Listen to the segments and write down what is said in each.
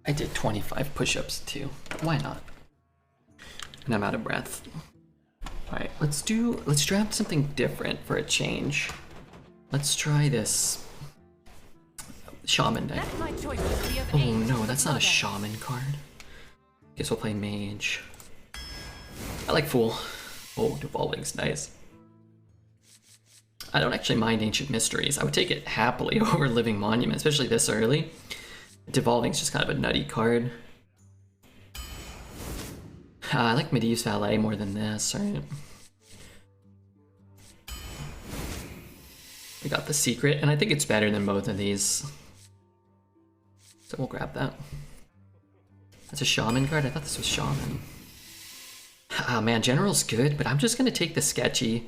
I did 25 push-ups too. Why not? And I'm out of breath. Alright, let's draft something different for a change. Let's try this shaman deck. Oh no, that's not a shaman card. Guess we'll play mage. I like fool. Oh, devolving's nice. I don't actually mind ancient mysteries. I would take it happily over living monument, especially this early. Devolving's just kind of a nutty card. I like Medivh's Valet more than this, right? We got the secret, and I think it's better than both of these. So we'll grab that. That's a shaman card? I thought this was shaman. Ah man, general's good, but I'm just gonna take the sketchy.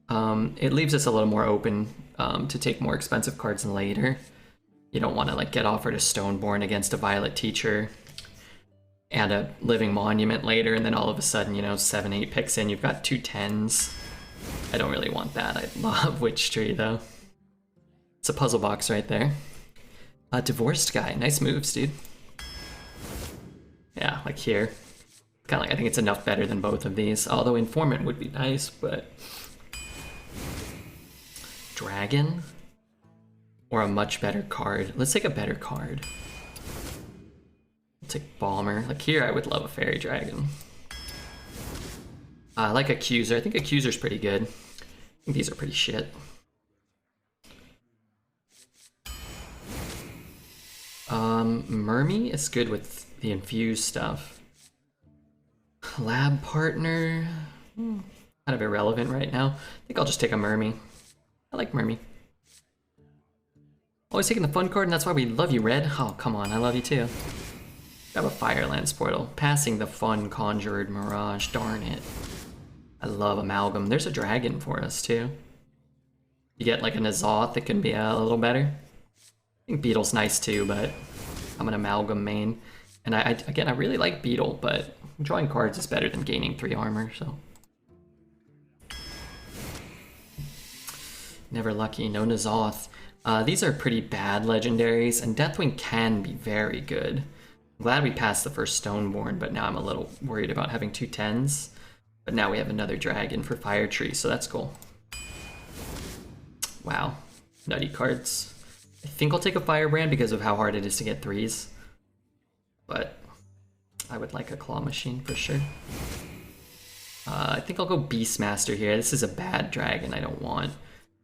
It leaves us a little more open to take more expensive cards later. You don't want to like get offered a Stoneborn against a Violet Teacher and a Living Monument later, and then all of a sudden, you know, 7-8 picks in, you've got 2 10s. I don't really want that. I love Witch Tree though. It's a puzzle box right there. Divorced guy, nice moves, dude. Yeah, like here. Kind of like, I think it's enough better than both of these. Although Informant would be nice, but... Dragon? Or a much better card. Let's take a better card. Let's take Balmer. Like here, I would love a Fairy Dragon. I like Accuser. I think Accuser's pretty good. I think these are pretty shit. Mermy is good with the infused stuff. Lab Partner... kind of irrelevant right now. I think I'll just take a Mermy. I like Mermy. Always taking the fun card, and that's why we love you, Red. Oh, come on, I love you too. Grab a Firelands Portal. Passing the fun Conjured Mirage, darn it. I love Amalgam. There's a dragon for us too. You get like an Azoth that can be a little better. I think Beetle's nice too, but I'm an Amalgam main. And again, I really like Beetle, but drawing cards is better than gaining 3 armor, so. Never lucky, no N'Zoth. These are pretty bad legendaries, and Deathwing can be very good. I'm glad we passed the first Stoneborn, but now I'm a little worried about having 2 10s. But now we have another dragon for Fire Tree, so that's cool. Wow, nutty cards. I think I'll take a Firebrand because of how hard it is to get 3s. But I would like a Claw Machine for sure. I think I'll go Beastmaster here. This is a bad dragon I don't want.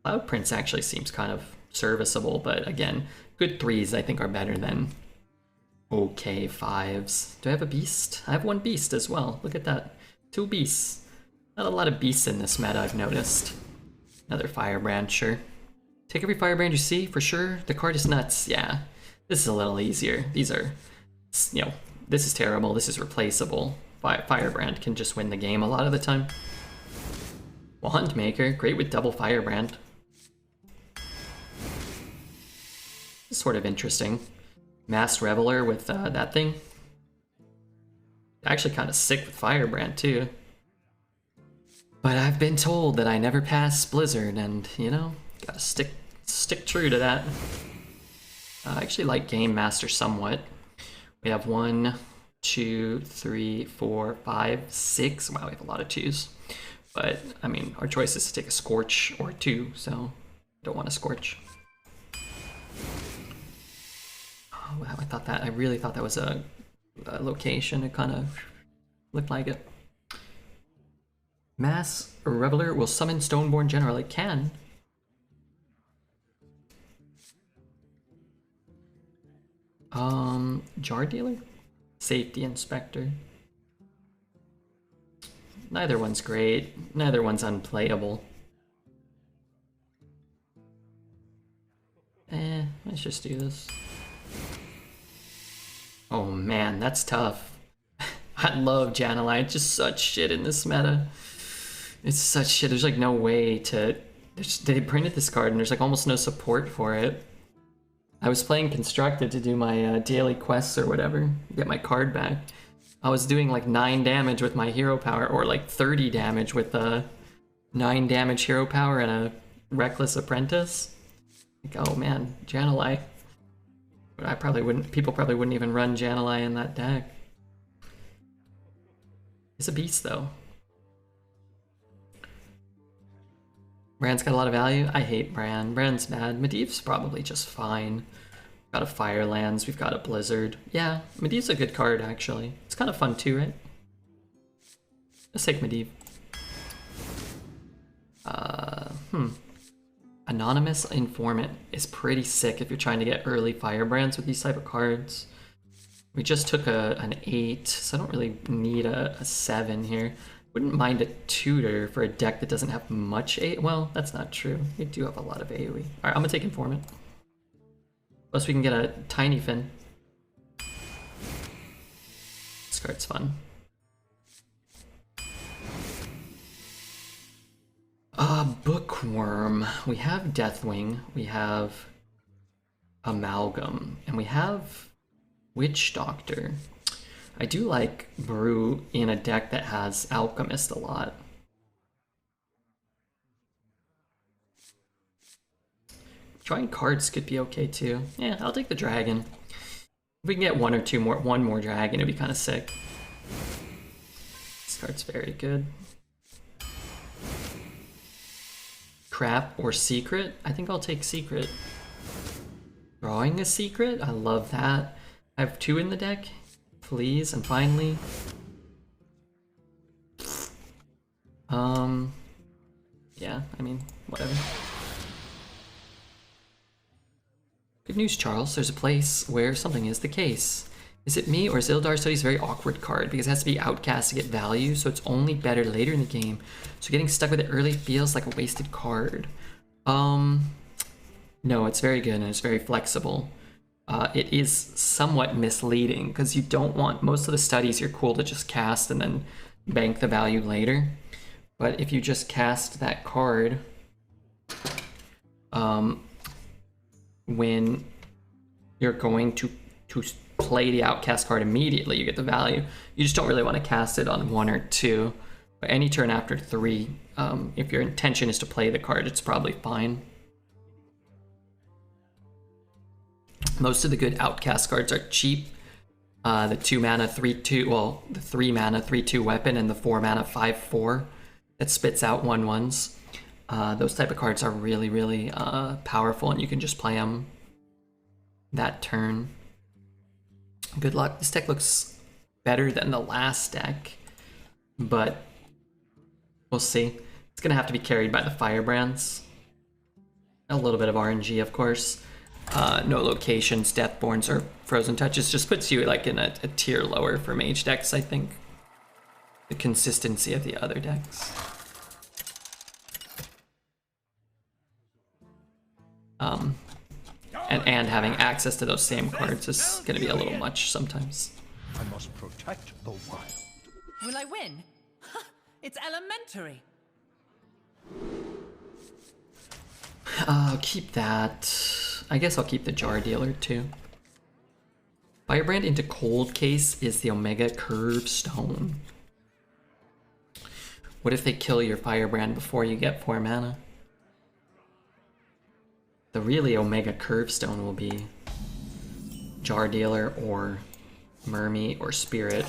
Cloud Prince actually seems kind of serviceable, but again, good 3s I think are better than okay 5s. Do I have a beast? I have 1 beast as well. Look at that. 2 beasts. Not a lot of beasts in this meta, I've noticed. Another Firebrand, sure. Take every Firebrand you see, for sure. The card is nuts, yeah. This is a little easier. These are, you know, this is terrible, this is replaceable. Firebrand can just win the game a lot of the time. Wandmaker, great with double Firebrand. Sort of interesting. Masked Reveler with that thing. Actually kind of sick with Firebrand too. But I've been told that I never pass Blizzard, and you know, gotta stick true to that. I actually like Game Master somewhat. We have 1, 2, 3, 4, 5, 6. Wow, we have a lot of 2s. But I mean, our choice is to take a Scorch or 2, so don't want to Scorch. Oh wow, I really thought that was a location. It kind of looked like it. Mass Reveler will summon Stoneborn General. It can. Jar Dealer? Safety Inspector. Neither one's great. Neither one's unplayable. Let's just do this. Oh man, that's tough. I love Jan'alai. It's just such shit in this meta. It's such shit. There's like no way to... They printed this card and there's like almost no support for it. I was playing Constructed to do my daily quests or whatever, get my card back. I was doing like 9 damage with my hero power, or like 30 damage with 9 damage hero power and a Reckless Apprentice. Like, oh man, Jan'alai. But I probably wouldn't. People probably wouldn't even run Jan'alai in that deck. He's a beast, though. Brand's got a lot of value. I hate Brand. Brand's bad. Medivh's probably just fine. Got a Firelands. We've got a Blizzard. Yeah, Medivh's a good card, actually. It's kind of fun, too, right? Let's take Medivh. Anonymous Informant is pretty sick if you're trying to get early Firebrands with these type of cards. We just took an 8, so I don't really need a 7 here. Wouldn't mind a tutor for a deck that doesn't have much well, that's not true. You do have a lot of AoE. Alright, I'm gonna take Informant. Plus we can get a Tiny Fin. This card's fun. Bookworm. We have Deathwing, we have Amalgam, and we have Witch Doctor. I do like Brew in a deck that has Alchemist a lot. Drawing cards could be okay too. Yeah, I'll take the dragon. If we can get one more dragon, it'd be kind of sick. This card's very good. Crap or Secret? I think I'll take Secret. Drawing a Secret? I love that. I have 2 in the deck. Please, and finally. Yeah, I mean, whatever. Good news, Charles. There's a place where something is the case. Is it me, or is Ildar Study's a very awkward card because it has to be outcast to get value, so it's only better later in the game. So getting stuck with it early feels like a wasted card. No, it's very good and it's very flexible. It is somewhat misleading because you don't want, most of the studies you're cool to just cast and then bank the value later. But if you just cast that card when you're going to play the outcast card immediately, you get the value. You just don't really want to cast it on 1 or 2. But any turn after 3, if your intention is to play the card, it's probably fine. Most of the good outcast cards are cheap. The 2 mana 3/2, well, the 3 mana 3/2 weapon and the 4 mana 5/4 that spits out 1/1s. Those type of cards are really, really powerful, and you can just play them that turn. Good luck. This deck looks better than the last deck, but we'll see. It's gonna have to be carried by the Firebrands. A little bit of RNG, of course. No locations, Deathborns, or Frozen Touches just puts you like in a tier lower for Mage decks, I think. The consistency of the other decks. And having access to those same cards is going to be a little much sometimes. I must protect the wild. Will I win? It's elementary. I'll keep that. I guess I'll keep the Jar Dealer too. Firebrand into Cold Case is the Omega Curve Stone. What if they kill your Firebrand before you get 4 mana? The really Omega Curve Stone will be Jar Dealer or Mermy or Spirit.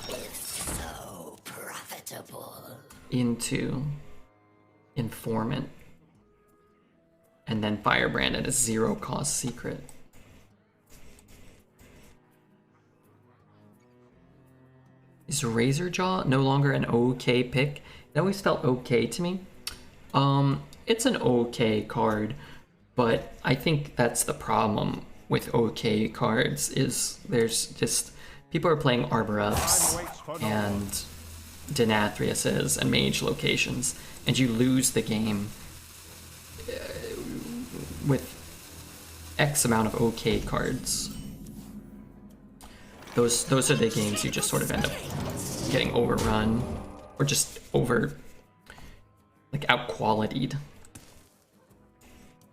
It's so profitable. Into Informant. And then Firebrand at a 0-cost secret. Is Razorjaw no longer an okay pick? It always felt okay to me. It's an okay card, but I think that's the problem with okay cards, is there's just, people are playing Arbor Ups and Denathriuses and Mage locations, and you lose the game with X amount of okay cards. Those are the games you just sort of end up getting overrun, or just out-qualitied.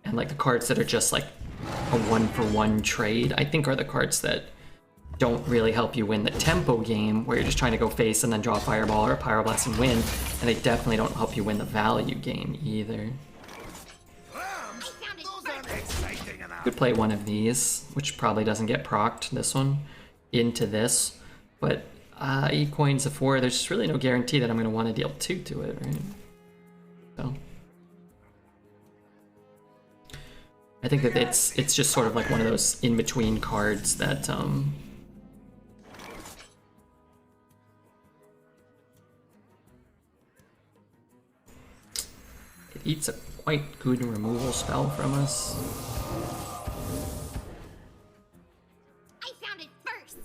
And like the cards that are just like a 1-for-1 trade, I think are the cards that don't really help you win the tempo game, where you're just trying to go face and then draw a Fireball or a Pyroblast and win, and they definitely don't help you win the value game either. Could play one of these, which probably doesn't get procced, this one, into this. But 8 coins of 4, there's just really no guarantee that I'm going to want to deal 2 to it, right? So I think that it's just sort of like one of those in-between cards that it eats a quite good removal spell from us. I found it first.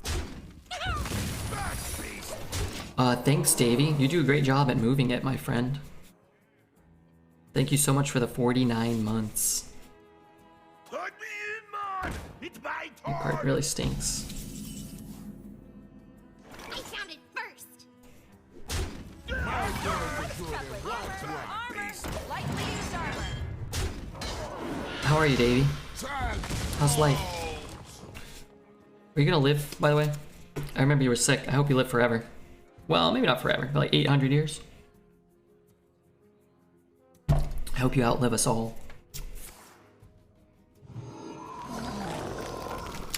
Thanks, Davey. You do a great job at moving it, my friend. Thank you so much for the 49 months. Put me in, man! It's my turn! That card really stinks. I found it first. Lightly used armor. How are you, Davey? How's life? Are you gonna live, by the way? I remember you were sick. I hope you live forever. Well, maybe not forever, but like 800 years. I hope you outlive us all.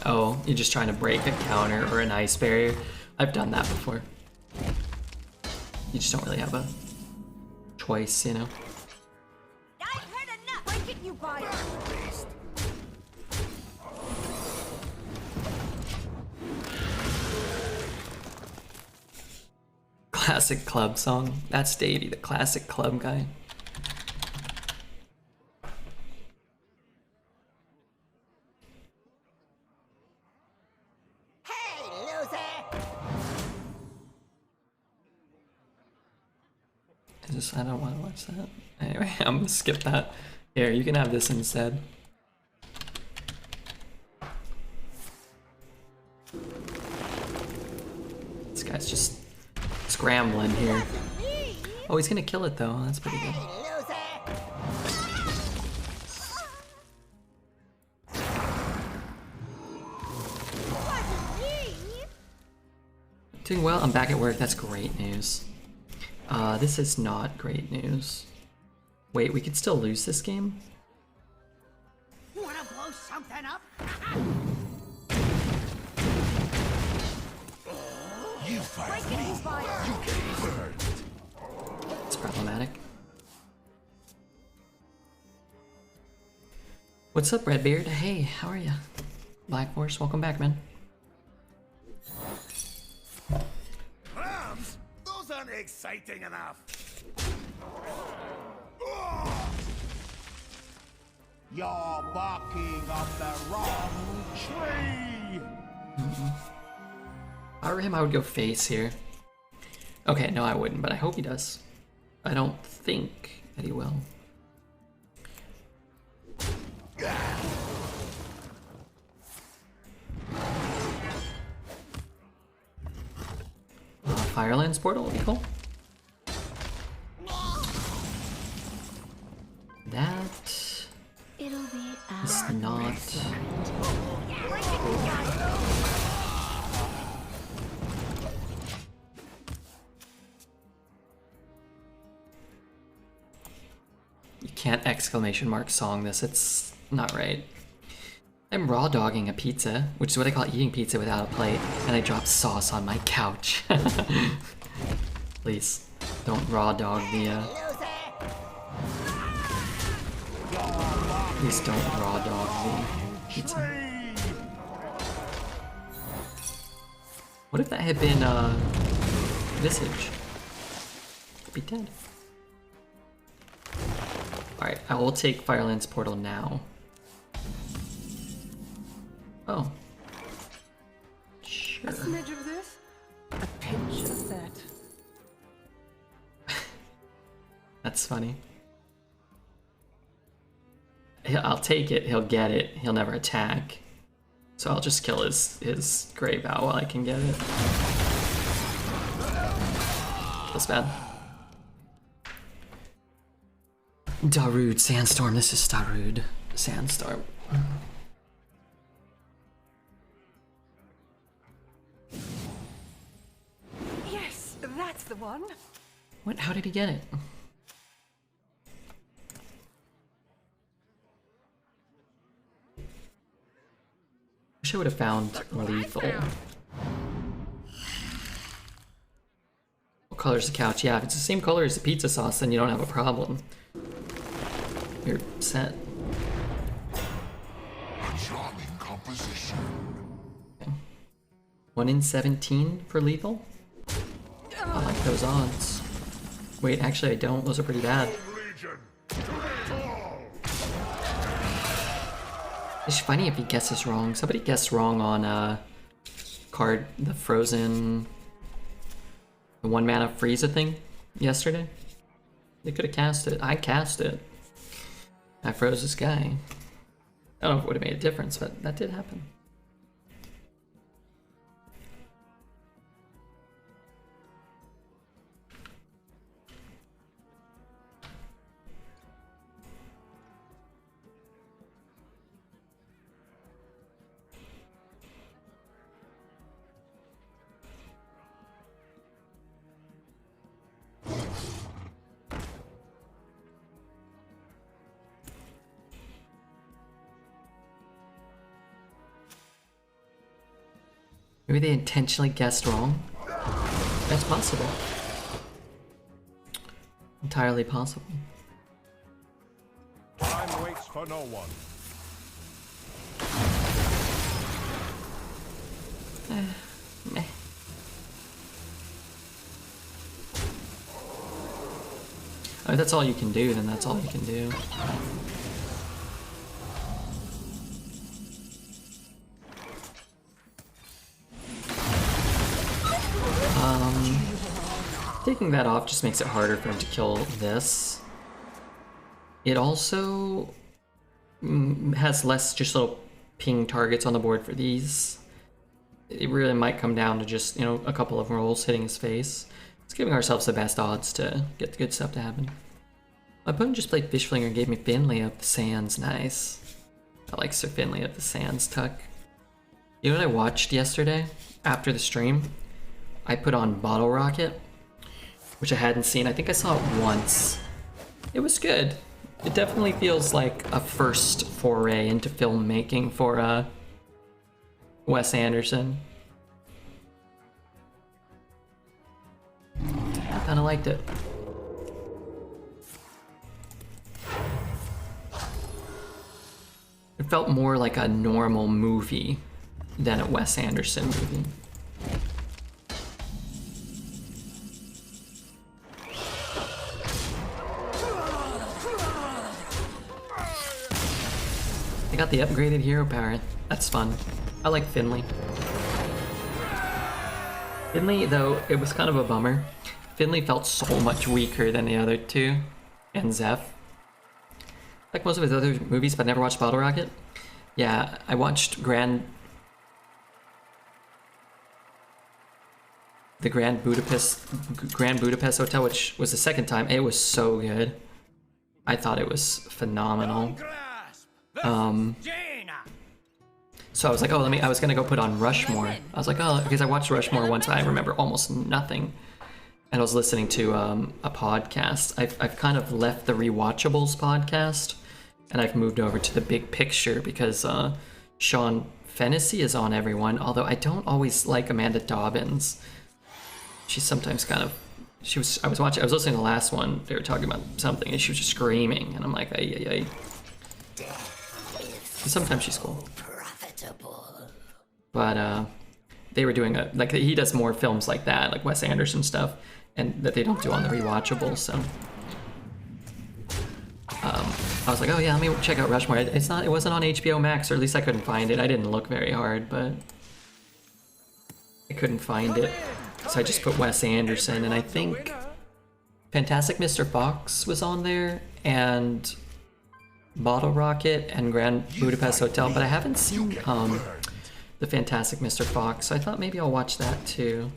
Oh, you're just trying to break a counter or an ice barrier. I've done that before. You just don't really have a choice, you know? I've heard enough. Break it, you buyer. Classic club song. That's Davey, the classic club guy. Hey, loser! I don't want to watch that. Anyway, I'm gonna skip that. Here, you can have this instead. This guy's just scrambling here. Oh, he's gonna kill it though. That's pretty good. Doing well. I'm back at work. That's great news. This is not great news. Wait, we could still lose this game? Wanna blow something up? You fight Break me! it, you buyer. You get burned! It's problematic. What's up, Redbeard? Hey, how are ya? Black Horse, welcome back, man. Rams? Those aren't exciting enough! You're barking up the wrong tree! If I were him, I would go face here. Okay, no, I wouldn't, but I hope he does. I don't think that he will. Firelands portal would be cool. That It'll be is not. You can't exclamation mark song this, it's not right. I'm raw dogging a pizza, which is what I call eating pizza without a plate, and I drop sauce on my couch. Please, don't raw dog the please don't raw dog the pizza. What if that had been Visage? Could be dead. Alright, I will take Firelands Portal now. Oh. Sure. A smidge of this, a pinch of that. That's funny. I'll take it, he'll get it, he'll never attack. So I'll just kill his Grave Vow while I can get it. Feels bad. Darude Sandstorm, this is Darude Sandstorm. Yes, that's the one. What? How did he get it? Wish I would have found lethal. What color is the couch? Yeah, if it's the same color as the pizza sauce, then you don't have a problem. You're set. Charming composition. Okay. 1 in 17 for lethal? I like those odds. Wait, actually I don't. Those are pretty bad. It's funny if he guesses wrong. Somebody guessed wrong on card, the frozen, the 1 mana Frieza thing yesterday. They could have cast it. I cast it. I froze this guy. I don't know if it would have made a difference, but that did happen. Maybe they intentionally guessed wrong. That's possible. Entirely possible. Time waits for no one. Meh. If that's all you can do, then that's all you can do. Taking that off just makes it harder for him to kill this. It also has less just little ping targets on the board for these. It really might come down to just, you know, a couple of rolls hitting his face. It's giving ourselves the best odds to get the good stuff to happen. My opponent just played Fishflinger and gave me Finley of the Sands. Nice. I like Sir Finley of the Sands tuck. You know what I watched yesterday after the stream? I put on Bottle Rocket, which I hadn't seen. I think I saw it once. It was good. It definitely feels like a first foray into filmmaking for Wes Anderson. I kind of liked it. It felt more like a normal movie than a Wes Anderson movie. I got the upgraded hero power. That's fun. I like Finley. Finley, though, it was kind of a bummer. Finley felt so much weaker than the other two, and Zeph. Like most of his other movies, but I never watched Bottle Rocket. Yeah, I watched Grand Budapest Hotel, which was the second time. It was so good. I thought it was phenomenal. So I was like, oh, I was gonna go put on Rushmore. I was like, oh, because I watched Rushmore once, I remember almost nothing. And I was listening to a podcast. I've kind of left the Rewatchables podcast, and I've moved over to the Big Picture because Sean Fennessy is on everyone. Although I don't always like Amanda Dobbins. She's sometimes kind of. I was listening to the last one. They were talking about something, and she was just screaming, and I'm like, ay, ay, ay. Sometimes she's cool. But they were doing he does more films like that, like Wes Anderson stuff, and that they don't do on the Rewatchables. So I was like, oh yeah, let me check out Rushmore. It wasn't on HBO Max, or at least I couldn't find it. I didn't look very hard, but I couldn't find it, so I just put Wes Anderson, and I think Fantastic Mr. Fox was on there, and Bottle Rocket and Grand Budapest Hotel, but I haven't seen the Fantastic Mr. Fox, so I thought maybe I'll watch that too.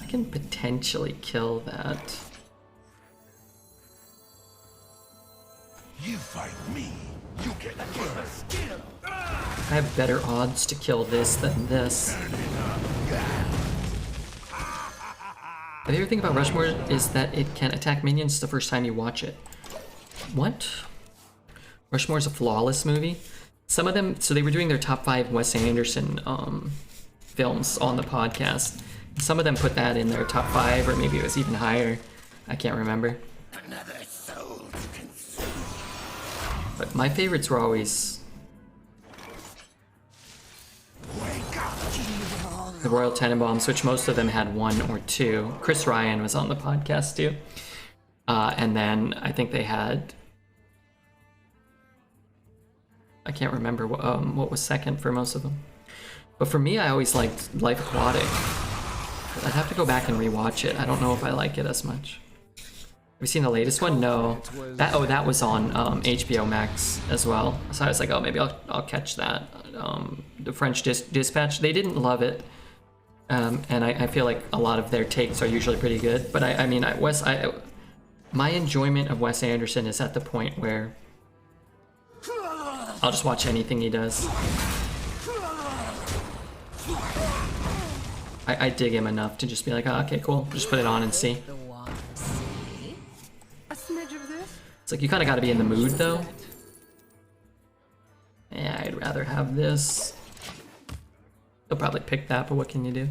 I can potentially kill that. You fight me, you get burned. I have better odds to kill this than this. The other thing about Rushmore is that it can attack minions the first time you watch it. What? Rushmore is a flawless movie? some of them, so they were doing their top 5 Wes Anderson films on the podcast. Some of them put that in their top 5, or maybe it was even higher. I can't remember. Another soul to consume. But my favorites were always the Royal Tenenbaums, which most of them had 1 or 2. Chris Ryan was on the podcast too. And then I think they had, I can't remember what was second for most of them. But for me, I always liked Life Aquatic. I'd have to go back and rewatch it. I don't know if I like it as much. Have you seen the latest one? No. That was on HBO Max as well. So I was like, oh, maybe I'll catch that. The French Dispatch. They didn't love it, and I feel like a lot of their takes are usually pretty good. But I mean, my enjoyment of Wes Anderson is at the point where I'll just watch anything he does. I dig him enough to just be like, oh, okay, cool. Just put it on and see. It's like you kind of got to be in the mood, though. Yeah, I'd rather have this. They'll probably pick that, but what can you do?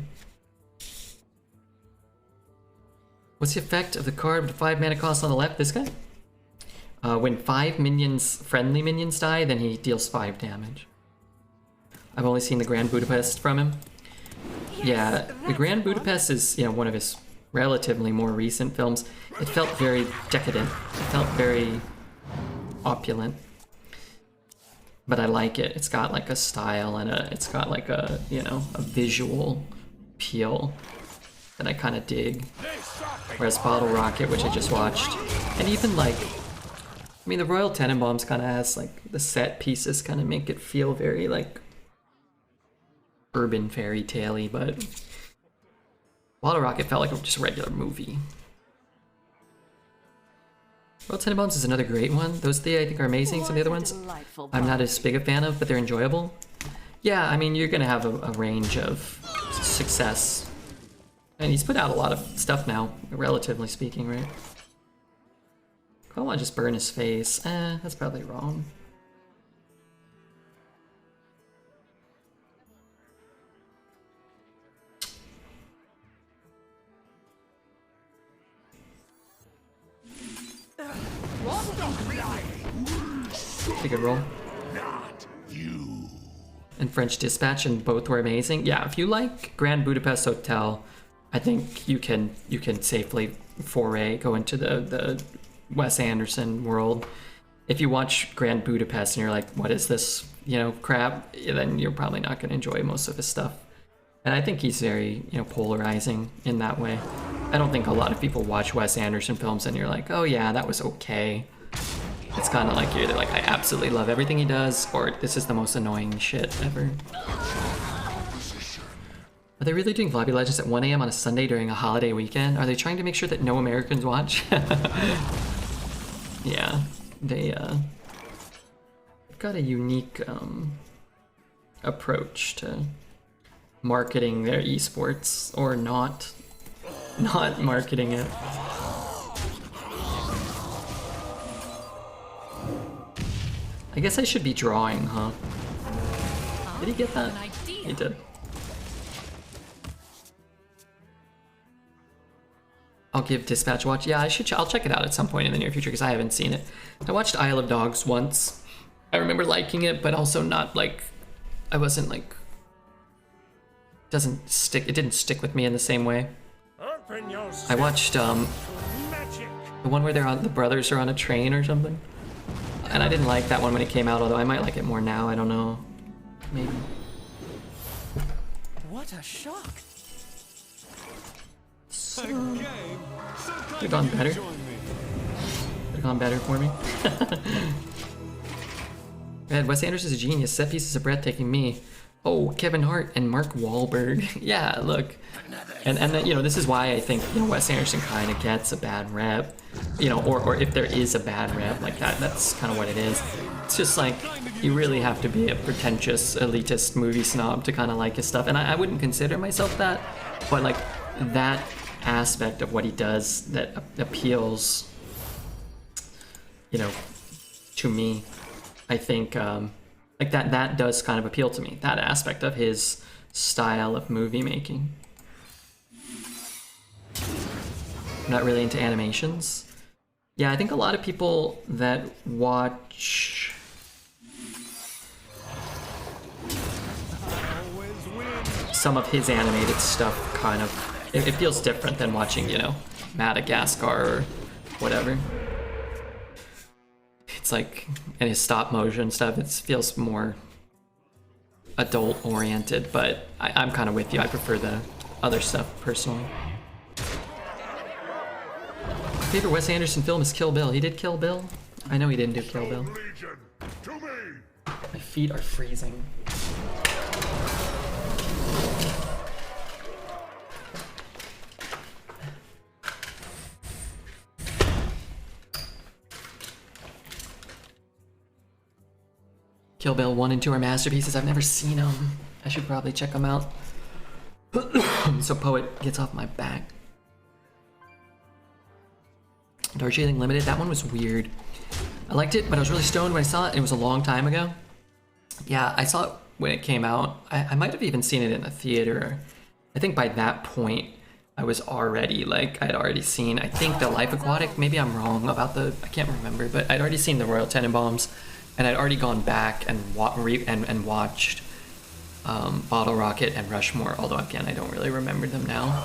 What's the effect of the card with 5 mana cost on the left? This guy? When 5 minions, friendly minions die, then he deals 5 damage. I've only seen the Grand Budapest from him. Yeah, the Grand Budapest is, one of his relatively more recent films. It felt very decadent. It felt very opulent. But I like it. It's got like a style and it's got like a, a visual appeal that I kind of dig. Whereas Bottle Rocket, which I just watched, and even like, the Royal Tenenbaums kind of has like the set pieces kind of make it feel very like urban fairy tale-y, but Bottle Rocket felt like just a regular movie. Royal Tenenbaums is another great one. Those three I think are amazing. Some of the other ones I'm not as big a fan of, but they're enjoyable. Yeah, you're gonna have a range of success. And he's put out a lot of stuff now, relatively speaking, right? I don't want to just burn his face. That's probably wrong. Pretty good roll. Not you. And French Dispatch, and both were amazing. Yeah, if you like Grand Budapest Hotel, I think you can safely go into the Wes Anderson world. If you watch Grand Budapest and you're like, what is this, crap, then you're probably not going to enjoy most of his stuff. And I think he's very, polarizing in that way. I don't think a lot of people watch Wes Anderson films and you're like, oh yeah, that was okay. It's kind of like you're either like, I absolutely love everything he does, or this is the most annoying shit ever. Are they really doing Lobby Legends at 1 a.m. on a Sunday during a holiday weekend? Are they trying to make sure that no Americans watch? Yeah, they've got a unique approach to marketing their esports, or not marketing it. I guess I should be drawing, huh? Did he get that? He did. I'll give Dispatch a watch. Yeah, I'll check it out at some point in the near future because I haven't seen it. I watched Isle of Dogs once. I remember liking it, but also not like, I wasn't like, it didn't stick with me in the same way. I watched the one where the brothers are on a train or something. And I didn't like that one when it came out, although I might like it more now, I don't know. Maybe. What a shock! Could have gone better. Could have gone better for me. Man, Wes Anderson's a genius. Set pieces are breathtaking. Me. Oh, Kevin Hart and Mark Wahlberg. Yeah, look. And then, this is why I think, Wes Anderson kind of gets a bad rep. Or if there is a bad rep like that's kind of what it is. It's just like, you really have to be a pretentious, elitist movie snob to kind of like his stuff. And I wouldn't consider myself that, but like, that aspect of what he does that appeals, to me, I think Like that does kind of appeal to me, that aspect of his style of movie making. I'm not really into animations. Yeah, I think a lot of people that watch some of his animated stuff kind of, it feels different than watching, you know, Madagascar or whatever. It's like, in his stop motion stuff, it feels more adult oriented, but I'm kind of with you. I prefer the other stuff personally. My favorite Wes Anderson film is Kill Bill. He did Kill Bill? I know he didn't do Kill Bill. My feet are freezing. Kill Bill 1 and 2 are masterpieces. I've never seen them. I should probably check them out. So Poet gets off my back. Darjeeling Limited, that one was weird. I liked it, but I was really stoned when I saw it. It was a long time ago. Yeah, I saw it when it came out. I might have even seen it in a theater. I think by that point, I was already, like, I'd already seen, I think, The Life Aquatic. Maybe I'm wrong about the, I can't remember, but I'd already seen The Royal Tenenbaums. And I'd already gone back and watched Bottle Rocket and Rushmore, although again, I don't really remember them now.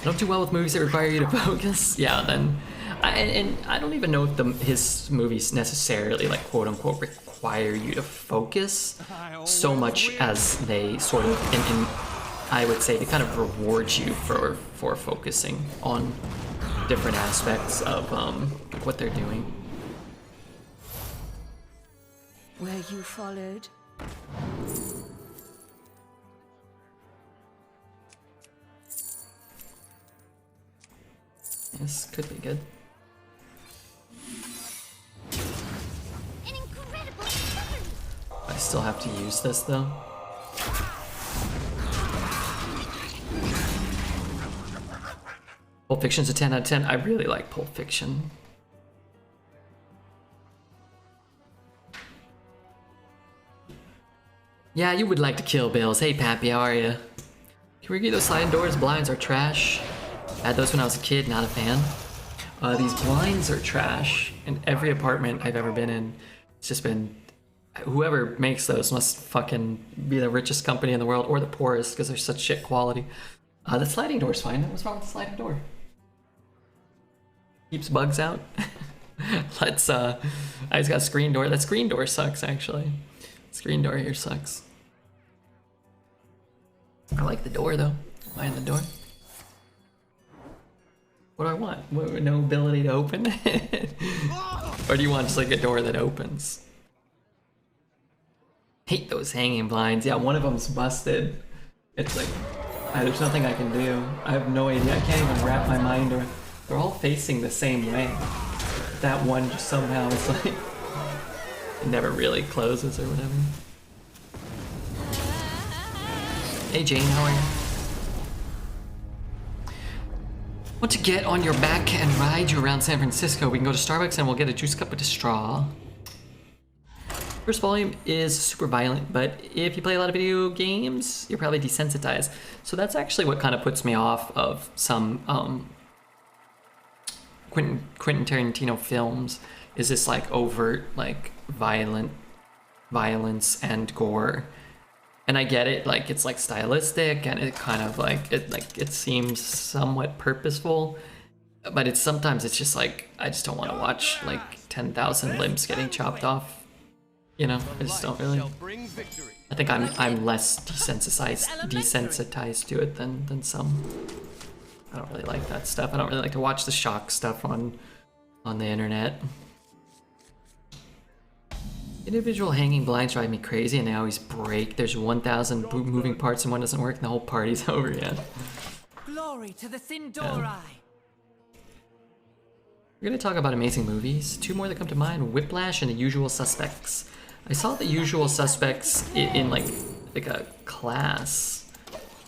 I don't do well with movies that require you to focus. Yeah, then, I don't even know if his movies necessarily, like, quote unquote, require you to focus so much as they sort of, I would say, they kind of reward you for focusing on different aspects of what they're doing. Were you followed? This could be good. An incredible discovery. I still have to use this though. Pulp Fiction's a 10 out of 10. I really like Pulp Fiction. Yeah, you would like to kill Bills. Hey, Pappy, how are you? Can we get those sliding doors? Blinds are trash. Had those when I was a kid, not a fan. These blinds are trash. In every apartment I've ever been in, it's just been... Whoever makes those must fucking be the richest company in the world, or the poorest, because they're such shit quality. The sliding door's fine. What's wrong with the sliding door? Keeps bugs out. Let's, I just got a screen door. That screen door sucks, actually. Screen door here sucks. I like the door, though. Mind the door. What do I want? No ability to open it? Or do you want just like a door that opens? Hate those hanging blinds. Yeah, one of them's busted. It's like, there's nothing I can do. I have no idea. I can't even wrap my mind around. They're all facing the same way. That one just somehow is like, it never really closes or whatever. Hey Jane, how are you? Want to get on your back and ride you around San Francisco? We can go to Starbucks and we'll get a juice cup with a straw. First volume is super violent, but if you play a lot of video games, you're probably desensitized. So that's actually what kind of puts me off of some Quentin Tarantino films, is this like overt, like violence and gore. And I get it, like it's like stylistic and it kind of like it seems somewhat purposeful, but it's sometimes it's just like I just don't want to watch like 10,000 limbs getting chopped off. You know, I just don't really. I think I'm less desensitized to it than some. I don't really like that stuff. I don't really like to watch the shock stuff on the internet. Individual hanging blinds drive me crazy and they always break. There's 1,000 moving parts and one doesn't work and the whole party's over yet. Glory to the Sindori. Yeah. We're gonna talk about amazing movies. Two more that come to mind: Whiplash and The Usual Suspects. I saw The Usual Suspects in like a class.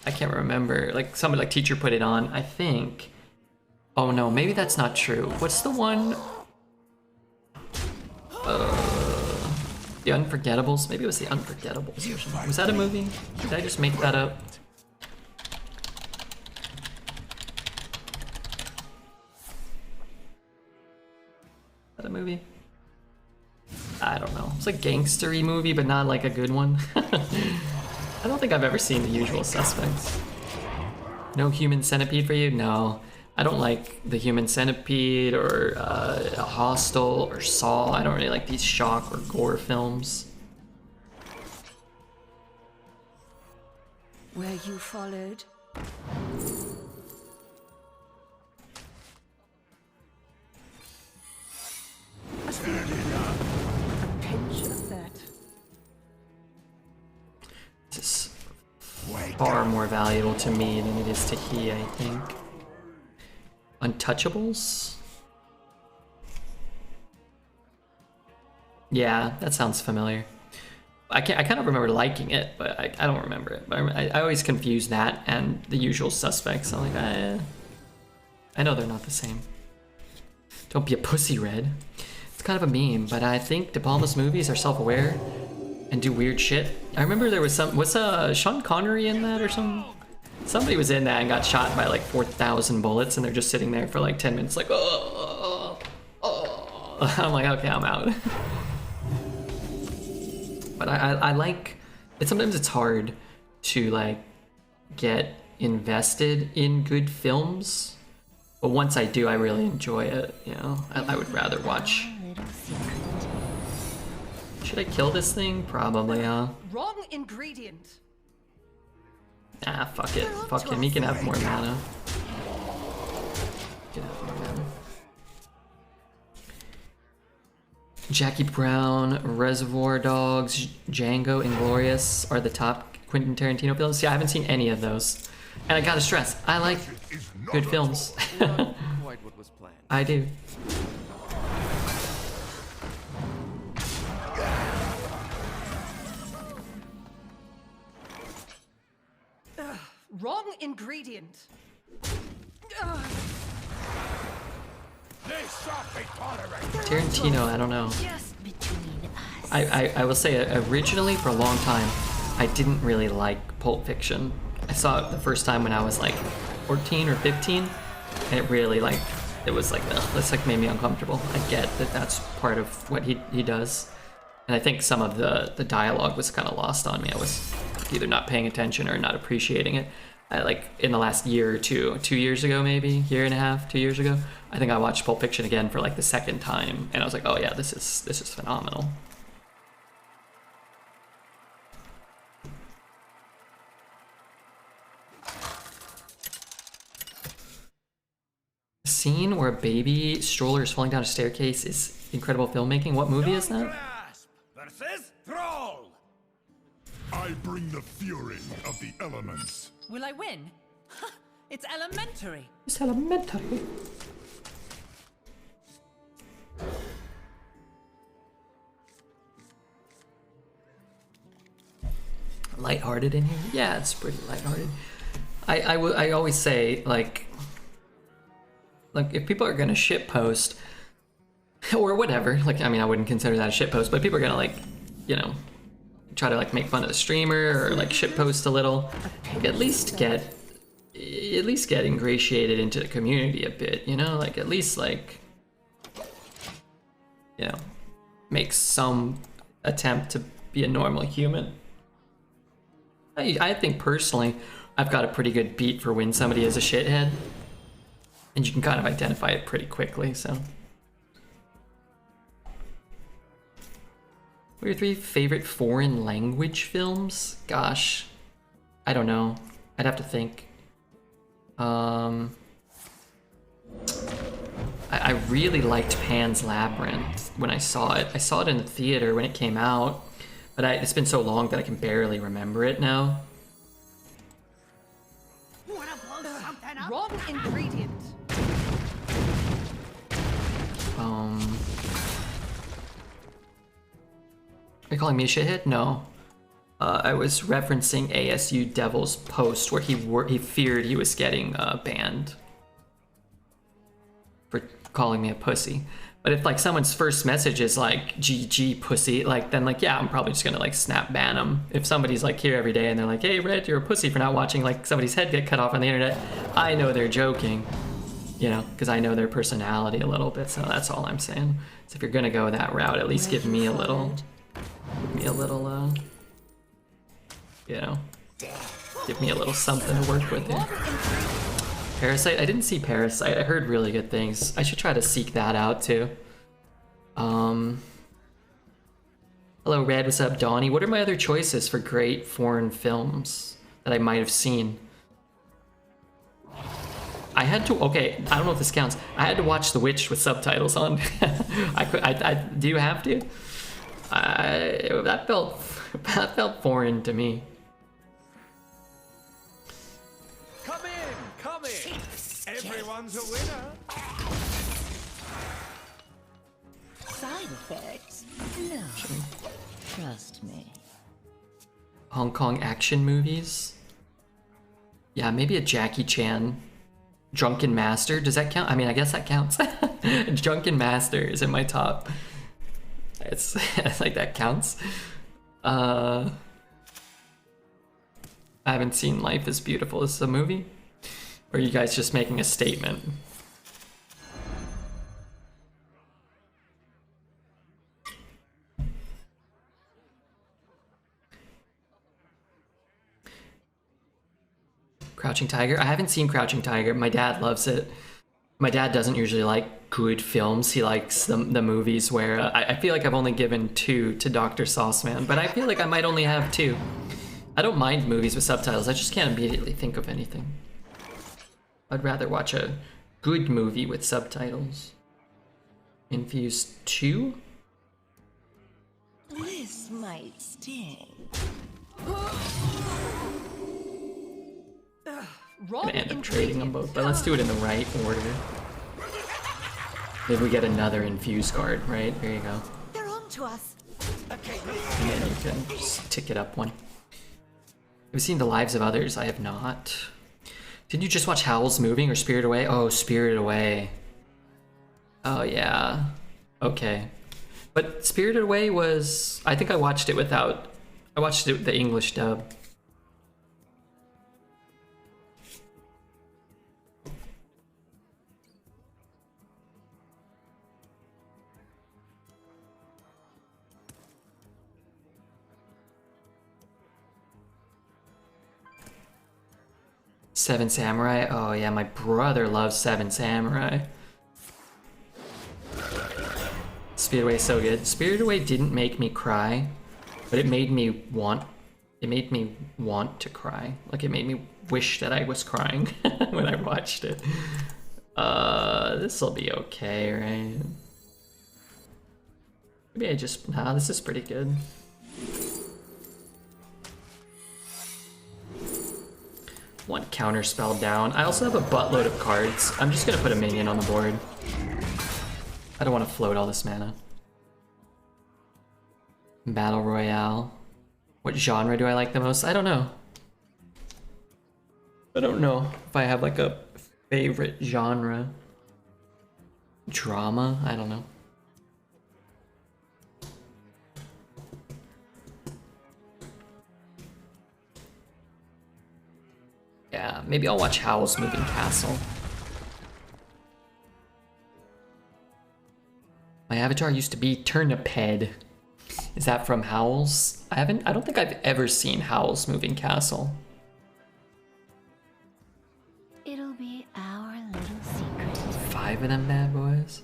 I can't remember. Like somebody like teacher put it on, I think. Oh no, maybe that's not true. What's the one? The Unforgettables? Maybe it was the Unforgettables or something. Was that a movie? Did I just make that up? Is that a movie? I don't know. It's a gangstery movie, but not like a good one. I don't think I've ever seen The Usual Suspects. No Human Centipede for you? No. I don't like The Human Centipede or Hostel or Saw. I don't really like these shock or gore films. Were you followed? A pinch of that. This is far more valuable to me than it is to he, I think. Untouchables? Yeah, that sounds familiar. I kind of remember liking it, but I don't remember it. But I always confuse that and The Usual Suspects. I'm like, I know they're not the same. Don't be a pussy, Red. It's kind of a meme, but I think De Palma's movies are self-aware and do weird shit. I remember there was was Sean Connery in that or something? Somebody was in that and got shot by like 4,000 bullets, and they're just sitting there for like 10 minutes like, oh. I'm like, okay, I'm out. But I like it. Sometimes it's hard to like get invested in good films, but once I do, I really enjoy it. You know, I would rather watch. Should I kill this thing? Probably, huh? Wrong ingredient. Ah, fuck it. Fuck him. He can have more mana. He can have more mana. Jackie Brown, Reservoir Dogs, Django, Inglorious are the top Quentin Tarantino films. See, I haven't seen any of those. And I gotta stress, I like good films. Quite what was planned. I do. Wrong ingredient. Tarantino, I don't know. Just between us. I will say originally for a long time, I didn't really like Pulp Fiction. I saw it the first time when I was like 14 or 15, and it really like, it was like, ugh, this like made me uncomfortable. I get that that's part of what he does. And I think some of the dialogue was kind of lost on me. I was either not paying attention or not appreciating it. I like in the last year or 2 years ago, maybe year and a half, 2 years ago, I think I watched Pulp Fiction again for like the second time, and I was like, oh yeah, this is phenomenal. The scene where a baby stroller is falling down a staircase is incredible filmmaking. What movie is that? Versus Troll. I bring the fury of the elements. Will I win? It's elementary. It's elementary. Lighthearted in here? Yeah, it's pretty lighthearted. I always say like if people are gonna shitpost or whatever, like I mean I wouldn't consider that a shitpost, but people are gonna like, you know, try to like make fun of the streamer or like shitpost a little, like, at least get ingratiated into the community a bit, you know, like at least like, you know, make some attempt to be a normal human. I think personally I've got a pretty good beat for when somebody is a shithead, and you can kind of identify it pretty quickly. So what are your 3 favorite foreign language films? Gosh, I don't know. I'd have to think. I really liked Pan's Labyrinth when I saw it. I saw it in the theater when it came out, but it's been so long that I can barely remember it now. Wrong ingredient. Are you calling me a shithead? No. I was referencing ASU Devil's post where he feared he was getting banned. for calling me a pussy. But if like someone's first message is like GG pussy, like then like yeah, I'm probably just gonna like snap ban them. If somebody's like here every day and they're like, hey Red, you're a pussy for not watching like somebody's head get cut off on the internet, I know they're joking, you know, because I know their personality a little bit. So that's all I'm saying. So if you're gonna go that route, at least give me a little, you know, give me a little something to work with here. Parasite? I didn't see Parasite. I heard really good things. I should try to seek that out too. Hello Red, what's up Donnie? What are my other choices for great foreign films that I might have seen? I had to, okay, I don't know if this counts. I had to watch The Witch with subtitles on. Do you have to? That felt foreign to me. Come in. Everyone's a winner. Side effects? No. Trust me. Hong Kong action movies? Yeah, maybe a Jackie Chan. Drunken Master, does that count? I mean, I guess that counts. Drunken Master is in my top. It's like that counts. I haven't seen Life is Beautiful. Is this a movie? Or are you guys just making a statement? Crouching Tiger? I haven't seen Crouching Tiger. My dad loves it. My dad doesn't usually like good films. He likes the movies where I feel like I've only given 2 to Dr. Sauceman, but I feel like I might only have 2. I don't mind movies with subtitles. I just can't immediately think of anything. I'd rather watch a good movie with subtitles. Infused 2? This might sting. I'm gonna end up trading them both, but let's do it in the right order. Maybe we get another infused card, right? There you go. They're on to us. And then you can just tick it up one. Have you seen The Lives of Others? I have not. Didn't you just watch Howl's Moving or Spirited Away? Oh, Spirited Away. Oh, yeah. Okay. But Spirited Away was... I think I watched it without... I watched it with the English dub. Seven Samurai? Oh yeah, my brother loves Seven Samurai. Spirited Away is so good. Spirited Away didn't make me cry, but it made me want to cry. Like it made me wish that I was crying when I watched it. This'll be okay, right? Maybe I just, nah, this is pretty good. One counter spell down. I also have a buttload of cards. I'm just gonna put a minion on the board. I don't want to float all this mana. Battle Royale. What genre do I like the most? I don't know. I don't know if I have like a favorite genre. Drama? I don't know. Yeah, maybe I'll watch Howl's Moving Castle. My avatar used to be Turniphead. Is that from Howl's? I don't think I've ever seen Howl's Moving Castle. It'll be our little secret. 5 of them bad boys.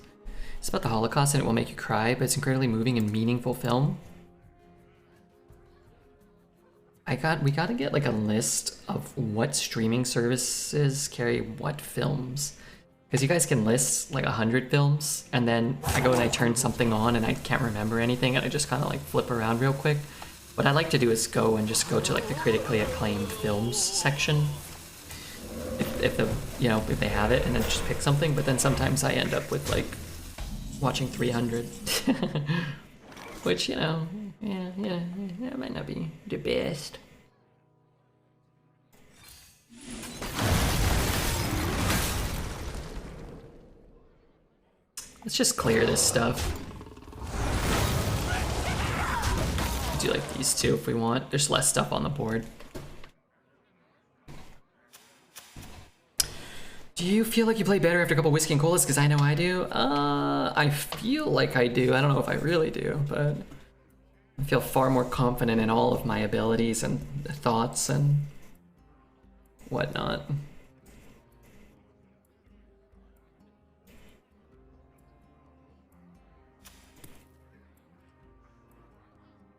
It's about the Holocaust and it will make you cry, but it's incredibly moving and meaningful film. We gotta get like a list of what streaming services carry what films. Because you guys can list like 100 films, and then I go and I turn something on and I can't remember anything, and I just kind of like flip around real quick. What I like to do is go to like the critically acclaimed films section. If they have it, and then just pick something, but then sometimes I end up with like watching 300. Which, you know, yeah, it might not be the best. Let's just clear this stuff. Do like these two if we want. There's less stuff on the board. Do you feel like you play better after a couple whiskey and colas? Because I know I do. I feel like I do. I don't know if I really do, but I feel far more confident in all of my abilities and thoughts and whatnot.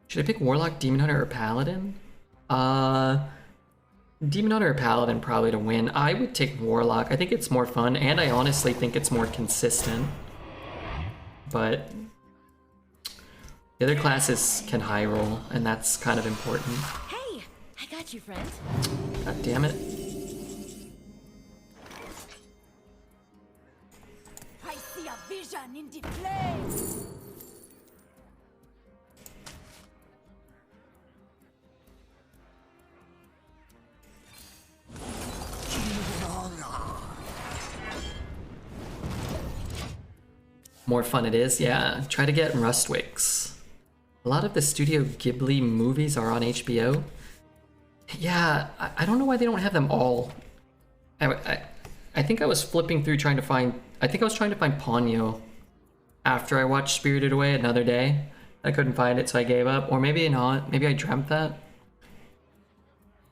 Should I pick Warlock, Demon Hunter, or Paladin? Demon Hunter or Paladin probably to win. I would take Warlock. I think it's more fun, and I honestly think it's more consistent. But the other classes can high roll, and that's kind of important. Hey, I got you, friend. God damn it. I see a vision in the flames. More fun it is, yeah. Try to get Rustwicks. A lot of the Studio Ghibli movies are on HBO. Yeah, I don't know why they don't have them all. I think I was flipping through trying to find... I think I was trying to find Ponyo after I watched Spirited Away another day. I couldn't find it, so I gave up. Or maybe not. Maybe I dreamt that.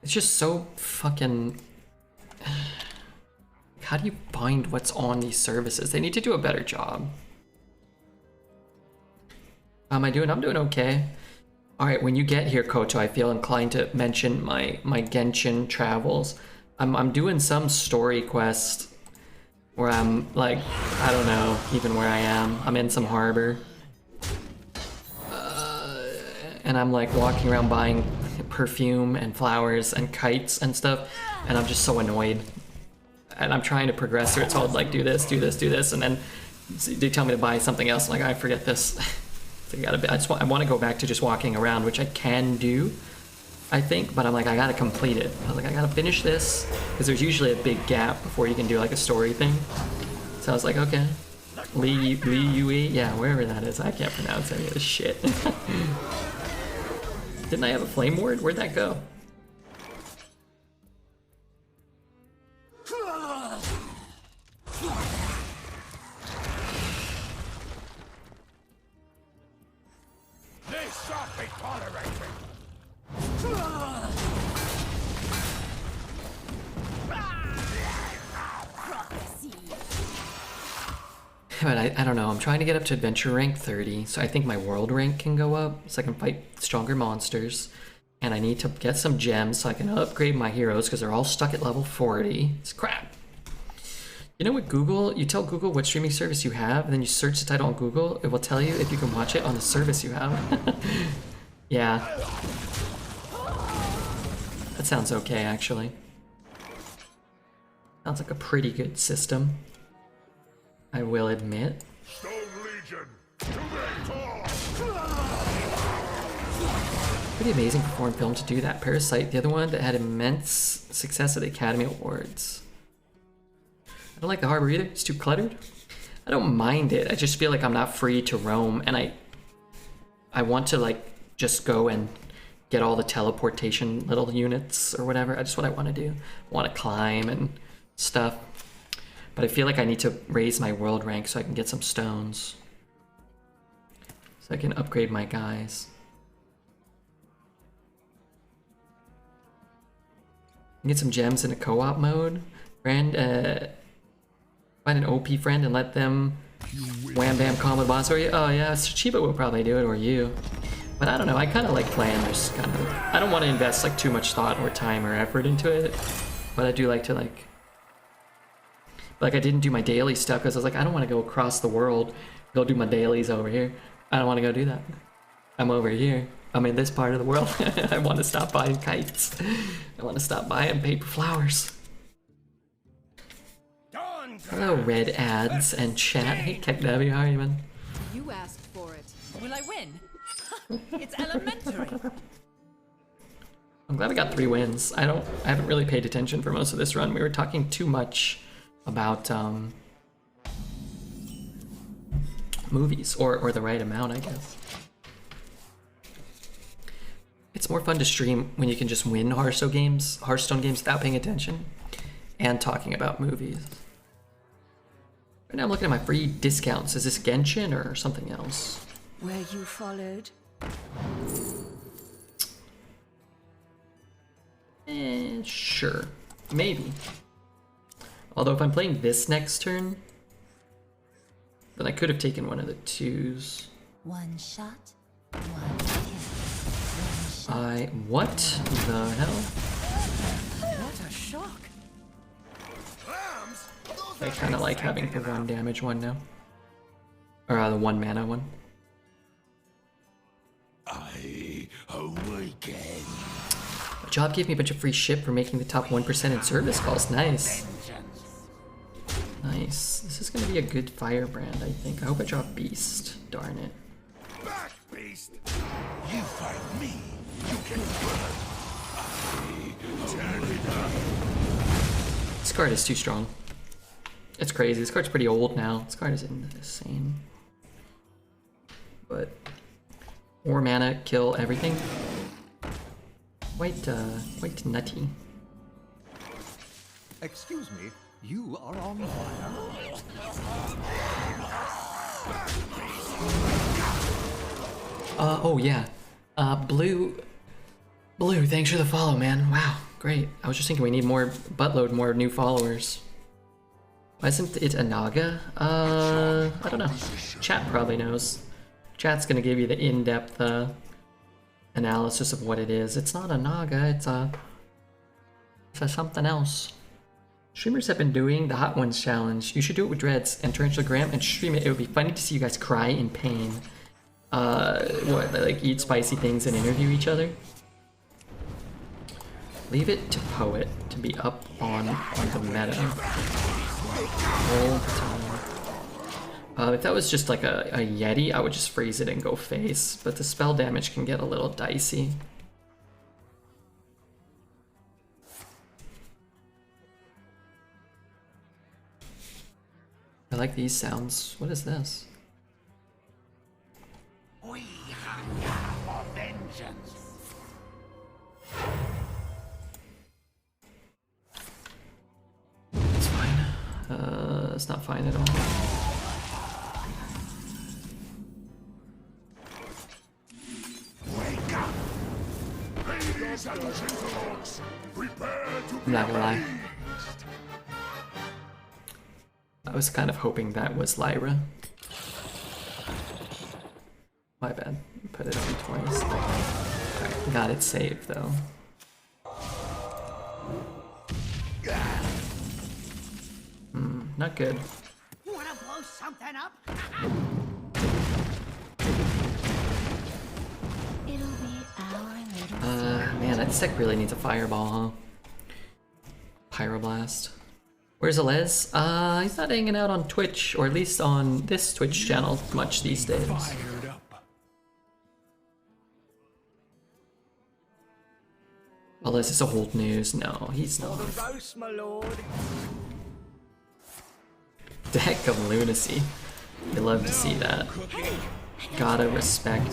It's just so fucking... How do you find what's on these services? They need to do a better job. How am I doing? I'm doing okay. Alright, when you get here, Koto, I feel inclined to mention my Genshin travels. I'm doing some story quest where I'm like, I don't know even where I am. I'm in some harbor. And I'm like walking around buying perfume and flowers and kites and stuff. And I'm just so annoyed. And I'm trying to progress through it. It's all like, do this, do this, do this. And then they tell me to buy something else. I'm like, I forget this. So I want to go back to just walking around, which I can do, I think, but I'm like, I gotta complete it. I was like, I gotta finish this, because there's usually a big gap before you can do like a story thing. So I was like, okay. Li Yue? Yeah, wherever that is. I can't pronounce any of this shit. Didn't I have a flame ward? Where'd that go? This shall be tolerated. But I don't know, I'm trying to get up to adventure rank 30, so I think my world rank can go up, so I can fight stronger monsters. And I need to get some gems so I can upgrade my heroes, because they're all stuck at level 40. It's crap. You know what Google, you tell Google what streaming service you have, and then you search the title on Google, it will tell you if you can watch it on the service you have. Yeah. That sounds okay, actually. Sounds like a pretty good system, I will admit. Stone Legion, to their call. Pretty amazing for foreign film to do that. Parasite, the other one that had immense success at the Academy Awards. I don't like the harbor either, it's too cluttered. I don't mind it, I just feel like I'm not free to roam, and I want to like just go and get all the teleportation little units or whatever. That's what I want to do. I want to climb and stuff. But I feel like I need to raise my world rank so I can get some stones. So I can upgrade my guys. Get some gems in a co-op mode. Find an OP friend and let them wham bam combo the boss for you. Oh yeah, Chiba will probably do it, or you. But I don't know, I kind of like playing this kind of... I don't want to invest like too much thought or time or effort into it. But I do like to like... Like I didn't do my daily stuff because I was like, I don't want to go across the world, go do my dailies over here. I don't want to go do that. I'm over here. I'm in this part of the world. I want to stop buying kites. I want to stop buying paper flowers. Hello, red ads and chat. Hey, KekW, how are you, man? You asked for it. Will I win? It's elementary. I'm glad I got 3 wins. I haven't really paid attention for most of this run. We were talking too much about movies, or the right amount, I guess. It's more fun to stream when you can just win Hearthstone games without paying attention and talking about movies. Right now I'm looking at my free discounts. Is this Genshin or something else? Where you followed? Sure. Maybe. Although if I'm playing this next turn, then I could have taken one of the twos. One shot, one kill. One shot. What the hell? What a shock. I kind of like having the 1 damage one now. Or the 1 mana one. I awaken. Job gave me a bunch of free shit for making the top 1% in service calls. Nice. Nice. This is gonna be a good firebrand, I think. I hope I draw Beast. Darn it. Back, beast. You fight me. You can burn. I turn it up. This card is too strong. It's crazy. This card's pretty old now. This card is insane. But more mana, kill everything. Quite nutty. Excuse me, you are on fire. Oh yeah. Blue, thanks for the follow, man. Wow, great. I was just thinking we need more more new followers. Why isn't it a Naga? I don't know. Chat probably knows. Chat's gonna give you the in-depth analysis of what it is. It's not a Naga, it's a something else. Streamers have been doing the Hot Ones challenge. You should do it with Dreads and Tarantula Graham and stream it. It would be funny to see you guys cry in pain. What, like eat spicy things and interview each other? Leave it to Poet to be up on the meta all the time. If that was just like a Yeti, I would just freeze it and go face, but the spell damage can get a little dicey. I like these sounds. What is this? We hunger for vengeance. It's fine. It's not fine at all. Wake up. Ladies and gentlemen, prepare to I'm not gonna lie. I was kind of hoping that was Lyra. My bad. Put it on twice. Alright, got it saved though. Not good. Wanna blow something up? It'll be our little Man, that deck really needs a fireball, huh? Pyroblast. Where's Alez? He's not hanging out on Twitch, or at least on this Twitch channel much these days. Fired up. Alez is old news. No, he's not. roast, my lord. Deck of lunacy. You love to see that. Gotta respect.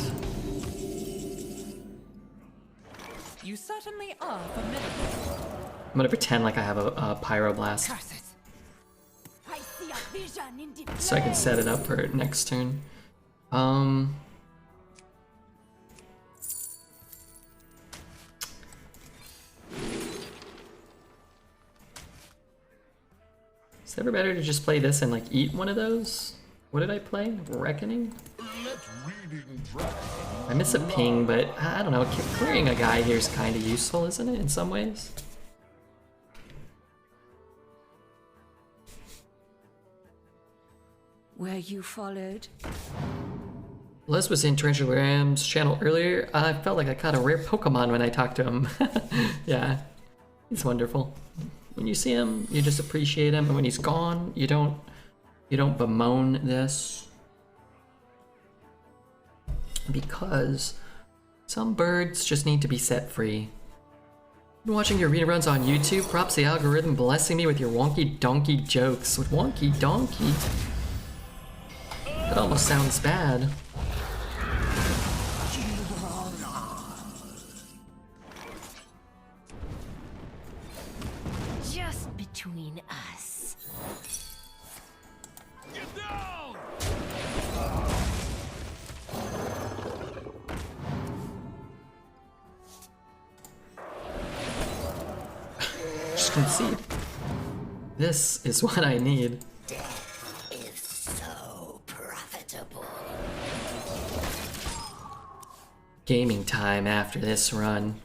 You certainly are formidable. I'm gonna pretend like I have a Pyroblast Curses. I see a vision in the so I can set it up for next turn. Is it ever better to just play this and like eat one of those? What did I play? Reckoning? Let reading drag. I miss a ping, but I don't know. Clearing a guy here is kind of useful, isn't it, in some ways? Where you followed? Les was in Tarantula Graham's channel earlier. I felt like I caught a rare Pokemon when I talked to him. Yeah, he's wonderful. When you see him, you just appreciate him, and when he's gone, you don't bemoan this. Because some birds just need to be set free. Been watching your reruns on YouTube. Props the algorithm blessing me with your wonky donkey jokes. With wonky donkey. That almost sounds bad. Just between us. Get down! Just concede. This is what I need. Death is so profitable. Gaming time after this run.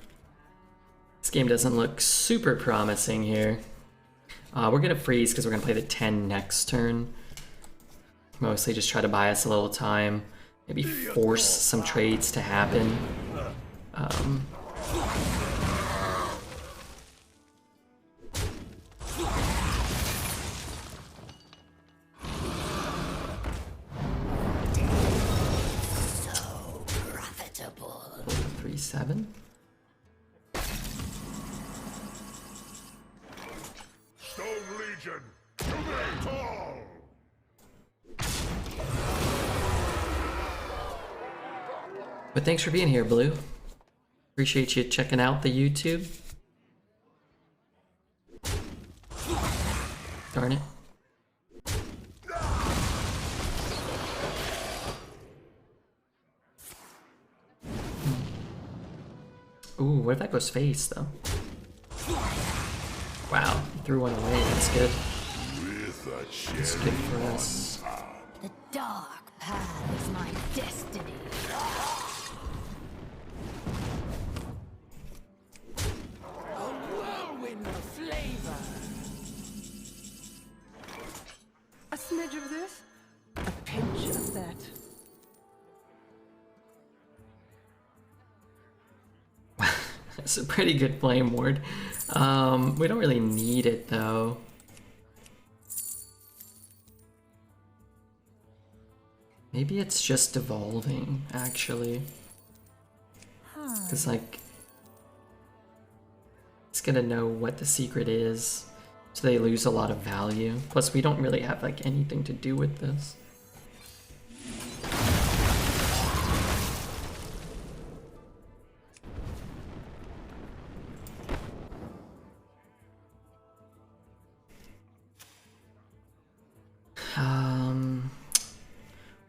This game doesn't look super promising here. We're gonna freeze because we're gonna play the 10 next turn. Mostly just try to buy us a little time. Maybe force some trades to happen. So profitable. 3-7. Stone Legion, to me tall! But thanks for being here, Blue. Appreciate you checking out the YouTube. Darn it. Ooh, what if that goes face, though? Wow, he threw one away. That's good. With a That's cherry good for on us. top. The dark path is my destiny. A whirlwind of flavor. A smidge of this, a pinch of that. That's a pretty good flame ward. We don't really need it though. Maybe it's just evolving, actually. Because, like, it's gonna know what the secret is, so they lose a lot of value. Plus, we don't really have, like, anything to do with this.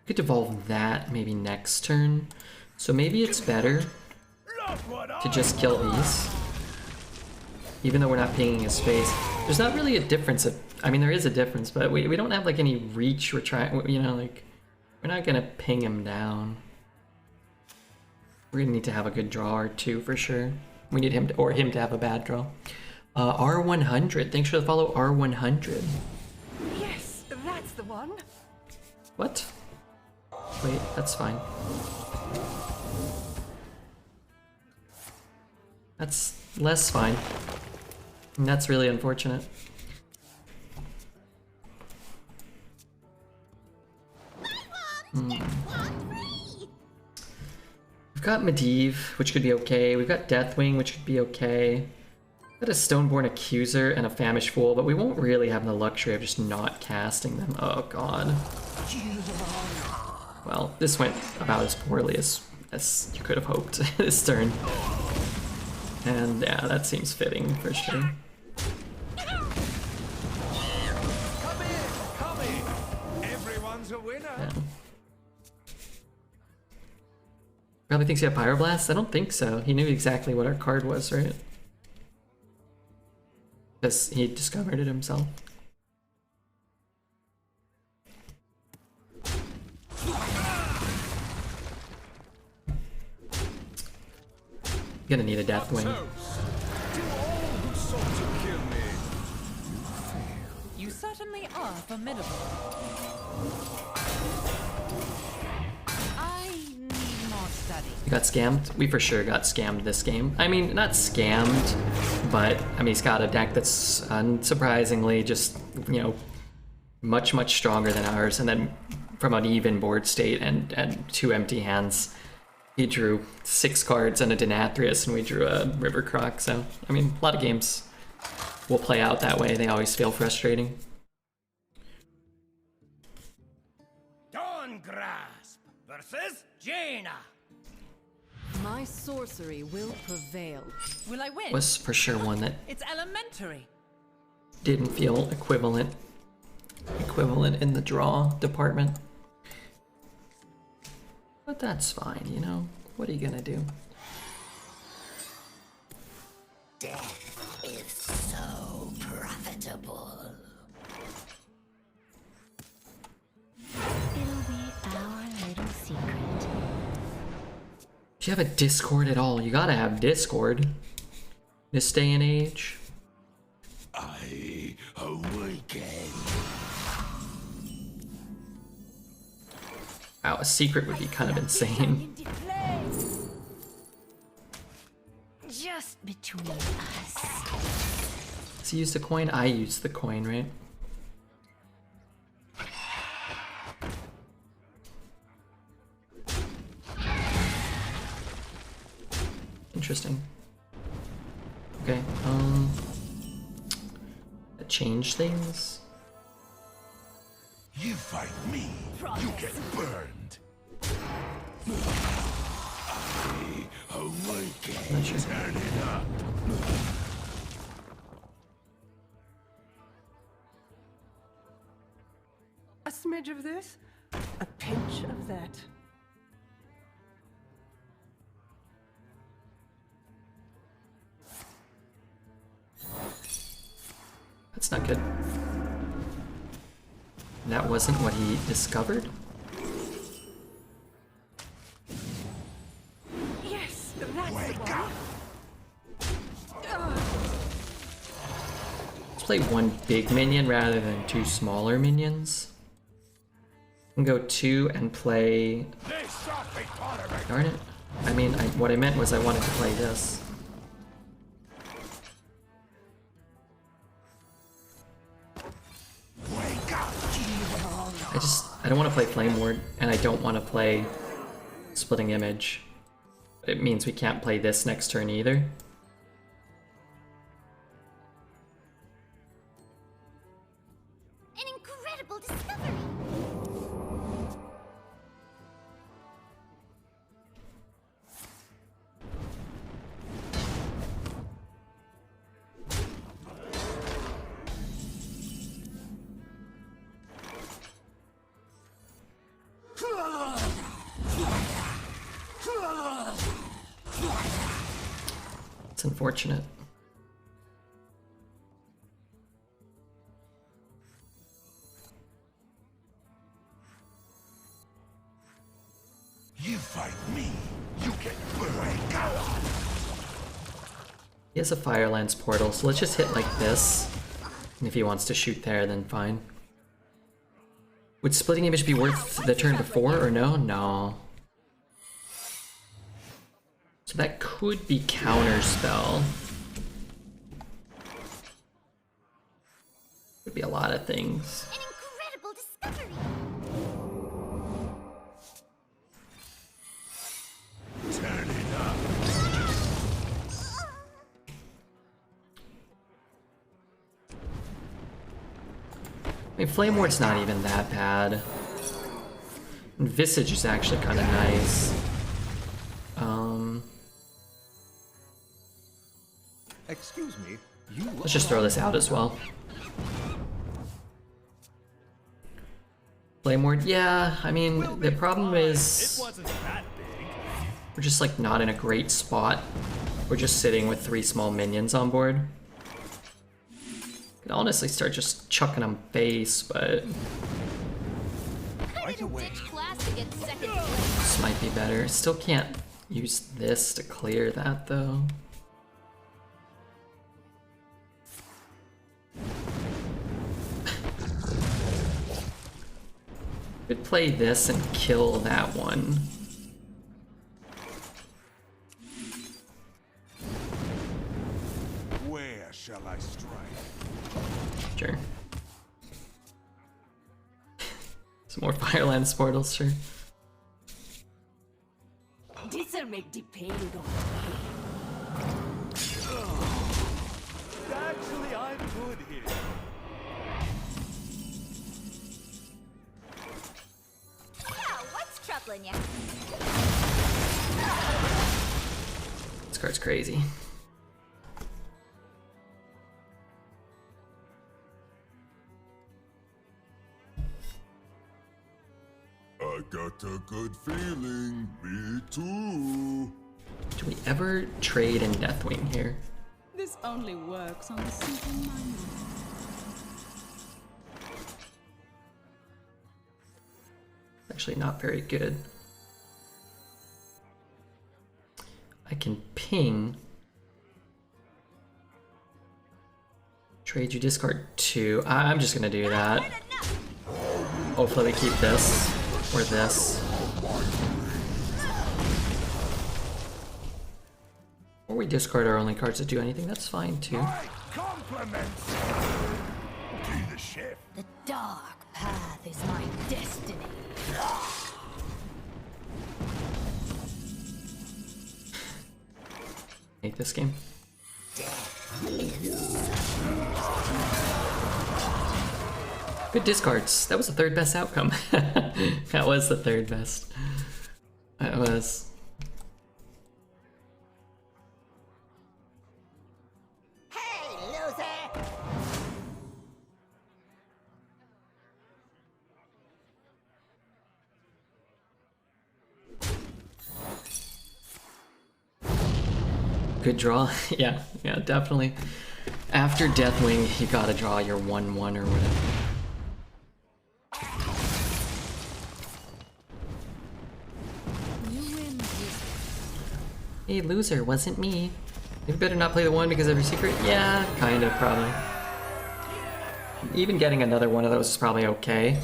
We could evolve that maybe next turn. So maybe it's better to just kill these. Even though we're not pinging his face. There's not really a difference. I mean, there is a difference, but we don't have like any reach. We're trying, you know, like, we're not gonna ping him down. We're gonna need to have a good draw or two for sure. We need him to, or him to have a bad draw. R100, thanks for the follow, R100. Yes, that's the one. What? Wait, that's fine. That's less fine. And that's really unfortunate. We've got Medivh, which could be okay. We've got Deathwing, which could be okay. We've got a Stoneborn Accuser and a Famished Fool, but we won't really have the luxury of just not casting them. Oh god. Well, this went about as poorly as you could have hoped this turn. And yeah, that seems fitting for sure. Come in! Everyone's a winner! Yeah. Probably thinks you have Pyroblast? I don't think so. He knew exactly what our card was, right? Because he discovered it himself. Gonna need a Deathwing. To all who sought to kill me, You certainly are formidable. I need more study. You got scammed? We for sure got scammed this game. I mean, not scammed, but I mean, he's got a deck that's unsurprisingly just, you know, much, much stronger than ours. And then from an even board state and two empty hands, he drew 6 cards and a Denathrius, and we drew a River Croc. So, I mean, a lot of games will play out that way. They always feel frustrating. Dawn versus Jaina. My sorcery will prevail. Will I win? Was for sure one that It's elementary. didn't feel equivalent in the draw department. But that's fine, you know? What are you gonna do? Death is so profitable. It'll be our little secret. Do you have a Discord at all? You gotta have Discord. In this day and age. I awaken. Wow, a secret would be kind of insane. Just between us. Does he use the coin? I use the coin, right? Interesting. Okay, that changed things. You fight me, you get burned. I awaken. Not sure. Turn it up. A smidge of this, a pinch of that. That's not good. That wasn't what he discovered? Yes, that's Wake the up. one. Let's play one big minion rather than two smaller minions. And go two and play... They shot me, Potter. Darn it. I mean, what I meant was I wanted to play this. Wake up. I don't want to play Flame Ward, and I don't want to play Splitting Image. It means we can't play this next turn either. An incredible discovery. It's unfortunate. You fight me, you get burned. Wake up. He has a Firelands portal, so let's just hit like this. And if he wants to shoot there, then fine. Would Splitting Image be worth the turn before or no? No. So that could be Counterspell. Could be a lot of things. An incredible discovery. Turn it up. I mean, Flame Ward's not even that bad. And Visage is actually kind of nice. Excuse me, you Let's just throw this out as well. Flame Ward, yeah, I mean, the problem is Wasn't that big. we're just like not in a great spot. We're just sitting with 3 small minions on board. Could honestly start just chucking them base, but I didn't ditch class to get second place. this might be better. Still can't use this to clear that though. Could play this and kill that one. Where shall I strike? Sure. Some more Firelands portals, sure. This'll make the pain go Actually, I'm good here. Wow, what's truck Discipline ya. This card's crazy. I got a good feeling. Me too. Do we ever trade in Deathwing here? This only works on the simple-minded. Actually not very good. I can ping. Trade you discard 2. I'm just gonna do that. Hopefully we keep this or this. Or we discard our only cards that do anything, that's fine too. Compliments. Be the chef. The dark path is my destiny. Hate this game. Good discards. That was the third best outcome. That was the third best. That was. Hey, loser! Good draw. Yeah, definitely. After Deathwing, you gotta draw your 1/1 or whatever. You win. Hey, loser, wasn't me. You better not play the 1 because of your secret? Yeah, kind of, probably. Even getting another one of those is probably okay.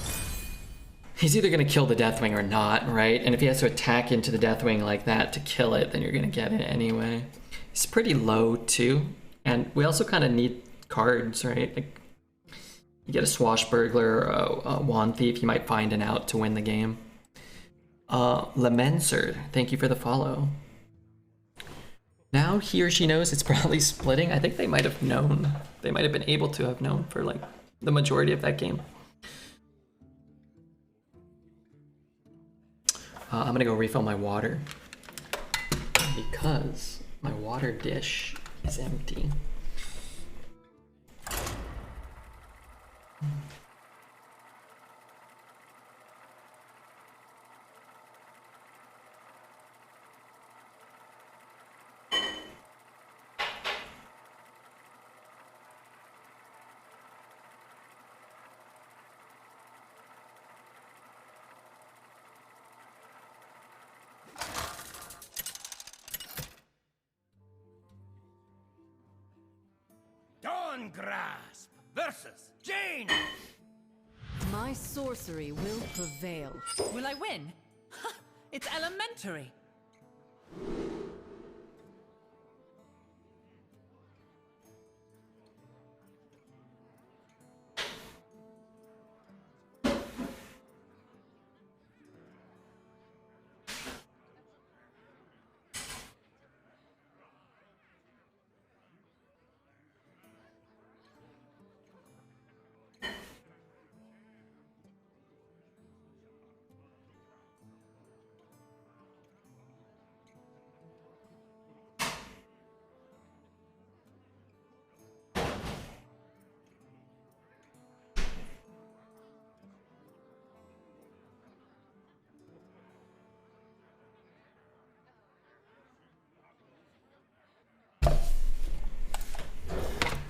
He's either gonna kill the Deathwing or not, right? And if he has to attack into the Deathwing like that to kill it, then you're gonna get it anyway. He's pretty low, too. And we also kind of need cards, right? Like, you get a Swashbuckler or a Wand Thief, you might find an out to win the game. Lemenser, thank you for the follow. Now he or she knows it's probably splitting. I think they might have known. They might have been able to have known for like the majority of that game. I'm gonna go refill my water because my water dish is empty. Dawn Grasp versus Jane. My sorcery will prevail. Will I win? It's elementary.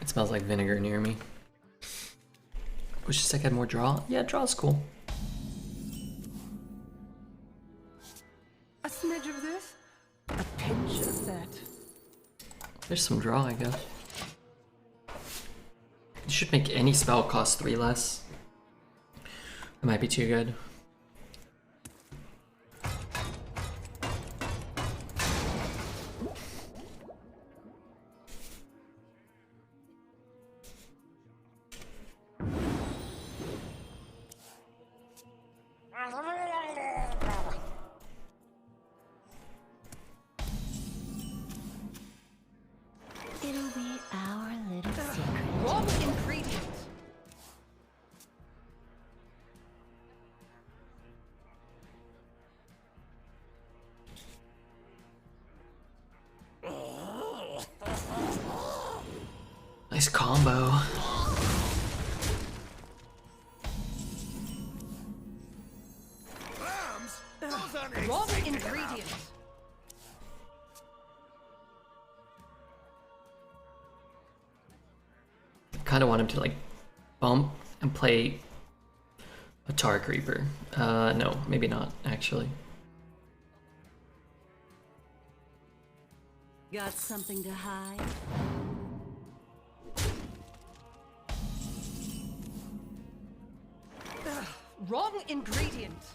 It smells like vinegar near me. Wish this deck had more draw. Yeah, draw's cool. A smidge of this, a pinch of that. There's some draw, I guess. You should make any spell cost 3 less. That might be too good. It'll be our little secret. Wrong ingredient. Nice combo. Lambs? Those aren't Wrong exciting ingredients. Kind of want him to like bump and play a Tar Creeper. No, maybe not actually. Got something to hide? Wrong ingredients.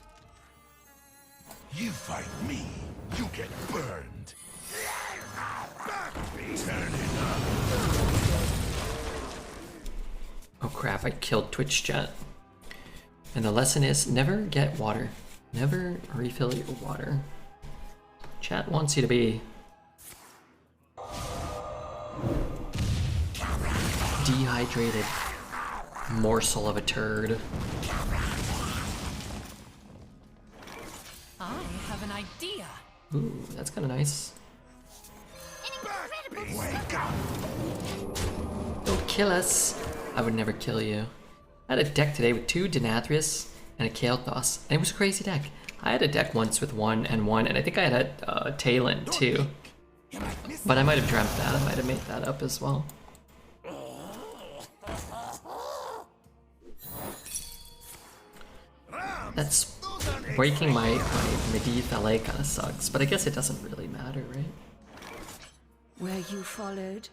You fight me, you get burned. Turn it up. Oh crap, I killed Twitch chat. And the lesson is never get water. Never refill your water. Chat wants you to be dehydrated morsel of a turd. I have an idea. Ooh, that's kind of nice. Wake up. Don't kill us. I would never kill you. I had a deck today with 2 Denathrius and a Kael'thas, and it was a crazy deck. I had a deck once with 1 and 1, and I think I had a Talon too. But I might have dreamt that. I might have made that up as well. That's breaking my Medivh LA kind of sucks, but I guess it doesn't really matter, right? Where you followed?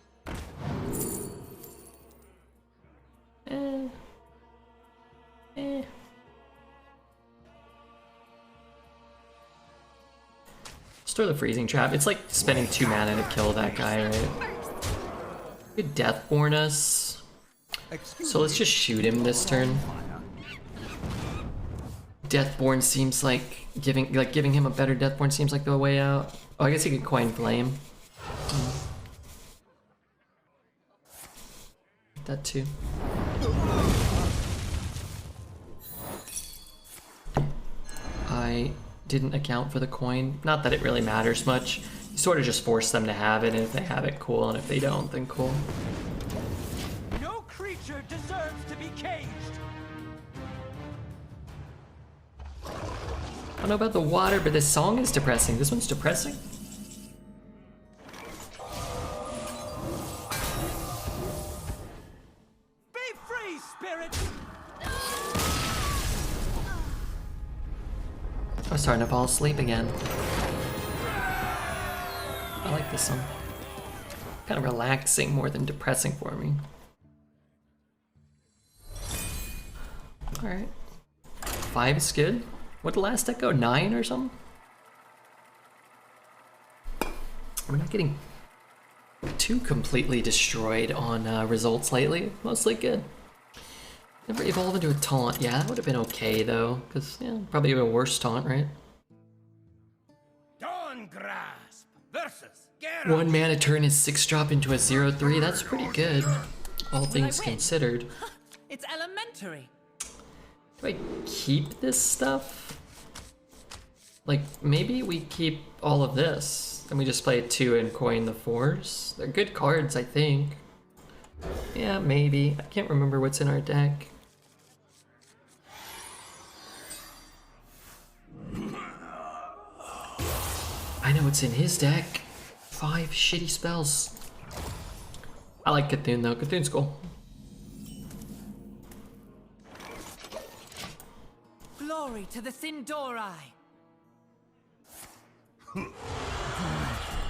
Store the freezing trap. It's like spending 2 mana to kill that guy, right? Could Deathborn us. So let's just shoot him this turn. Deathborn seems like giving him a better Deathborn seems like the way out. Oh, I guess he could coin flame. That too. I didn't account for the coin. Not that it really matters much. You sort of just force them to have it, and if they have it, cool, and if they don't, then cool. No creature deserves to be caged. I don't know about the water, but this song is depressing. This one's depressing? Be free, spirit. I'm starting to fall asleep again. I like this song. Kind of relaxing more than depressing for me. Alright. 5 is good. What did the last deck go? 9 or something? We're not getting too completely destroyed on results lately. Mostly good. Never evolve into a taunt. Yeah, that would have been okay though, because yeah, probably a worse taunt, right? Dawn grasp versus Geralt. 1 mana turn is 6-drop into a 0/3. That's pretty good, all things win? considered. It's elementary. Do I keep this stuff? Like, maybe we keep all of this, and we just play 2 and coin the 4s. They're good cards, I think. Yeah, maybe. I can't remember what's in our deck. I know what's in his deck. 5 shitty spells. I like Cthulhu though. Cthulhu's cool. Glory to the Sindori.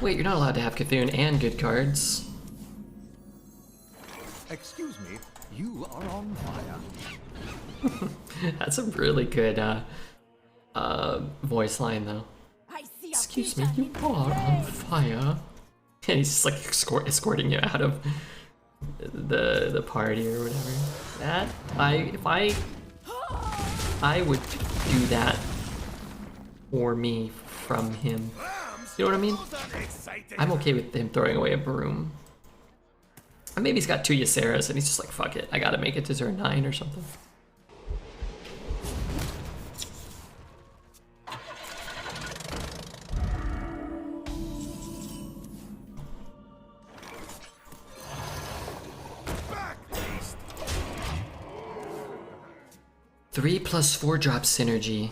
Wait, you're not allowed to have Cthulhu and good cards. Excuse me, you are on fire. That's a really good voice line though. I see a Excuse me, vision you in are on flames. fire. And he's just like escorting you out of the party or whatever. That I would do that for me from him. You know what I mean? Those aren't exciting. I'm okay with him throwing away a broom. And maybe he's got 2 Ysera's and he's just like, fuck it, I gotta make it to turn 9 or something. 3 plus 4 drop synergy.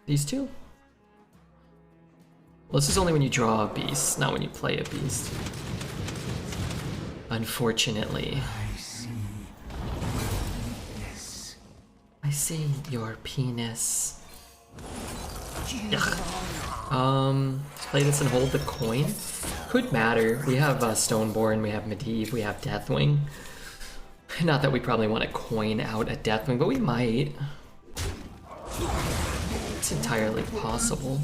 These two? Well, this is only when you draw a beast, not when you play a beast. Unfortunately. I see your penis. Let's play this and hold the coin. Could matter. We have Stoneborn, we have Medivh, we have Deathwing. Not that we probably want to coin out a Deathwing, but we might. It's entirely possible.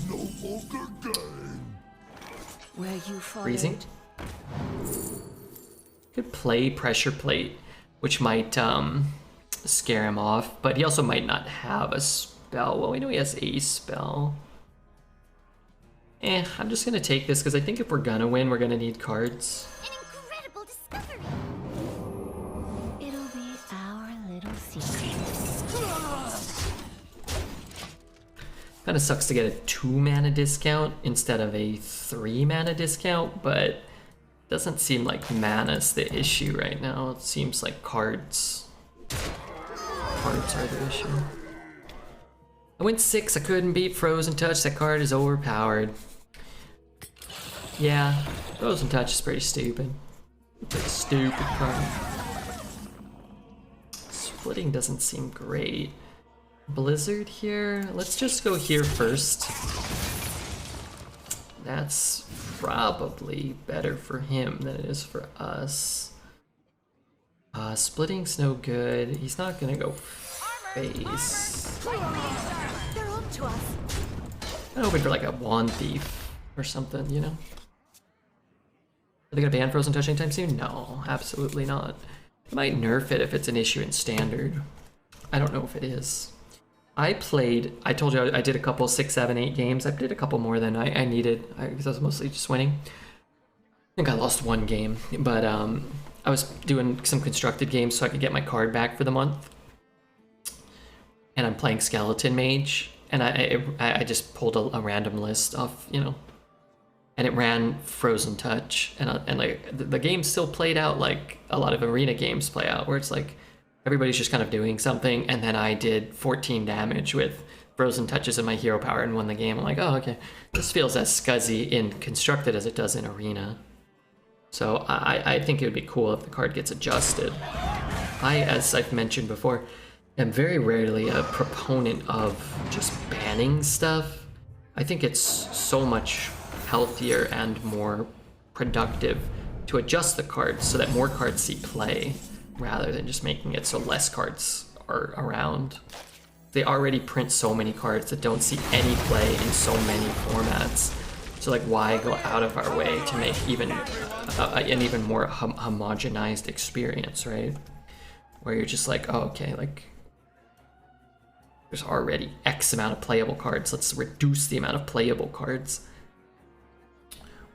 Where you Freezing? Could play Pressure Plate, which might scare him off, but he also might not have a spell. Well, we know he has a spell. I'm just gonna take this because I think if we're gonna win, we're gonna need cards. An incredible discovery. It'll be our little secret. Kind of sucks to get a 2 mana discount instead of a 3 mana discount, but doesn't seem like mana's the issue right now. It seems like cards are the issue. I went 6, I couldn't beat Frozen Touch. That card is overpowered. Yeah, Frozen Touch is pretty stupid. Pretty stupid card. Splitting doesn't seem great. Blizzard here, let's just go here first. That's probably better for him than it is for us. Splitting's no good. He's not gonna go face. They're up to us. I'm hoping for like a Wand Thief or something, you know? Are they gonna ban Frozen Touch anytime soon? No, absolutely not. They might nerf it if it's an issue in Standard. I don't know if it is. I told you I did a couple 6, 7, 8 games. I did a couple more than I needed because I was mostly just winning. I think I lost 1 game, but I was doing some constructed games so I could get my card back for the month. And I'm playing Skeleton Mage, and I just pulled a random list off, you know, and it ran Frozen Touch, and like the game still played out like a lot of arena games play out, where it's like everybody's just kind of doing something, and then I did 14 damage with Frozen Touches in my hero power and won the game. I'm like, oh, okay, this feels as scuzzy in constructed as it does in arena. So I think it would be cool if the card gets adjusted. As I've mentioned before, am very rarely a proponent of just banning stuff. I think it's so much healthier and more productive to adjust the cards so that more cards see play, rather than just making it so less cards are around. They already print so many cards that don't see any play in so many formats. So like, why go out of our way to make even an even more homogenized experience, right? Where you're just like, oh, okay, like there's already X amount of playable cards. Let's reduce the amount of playable cards.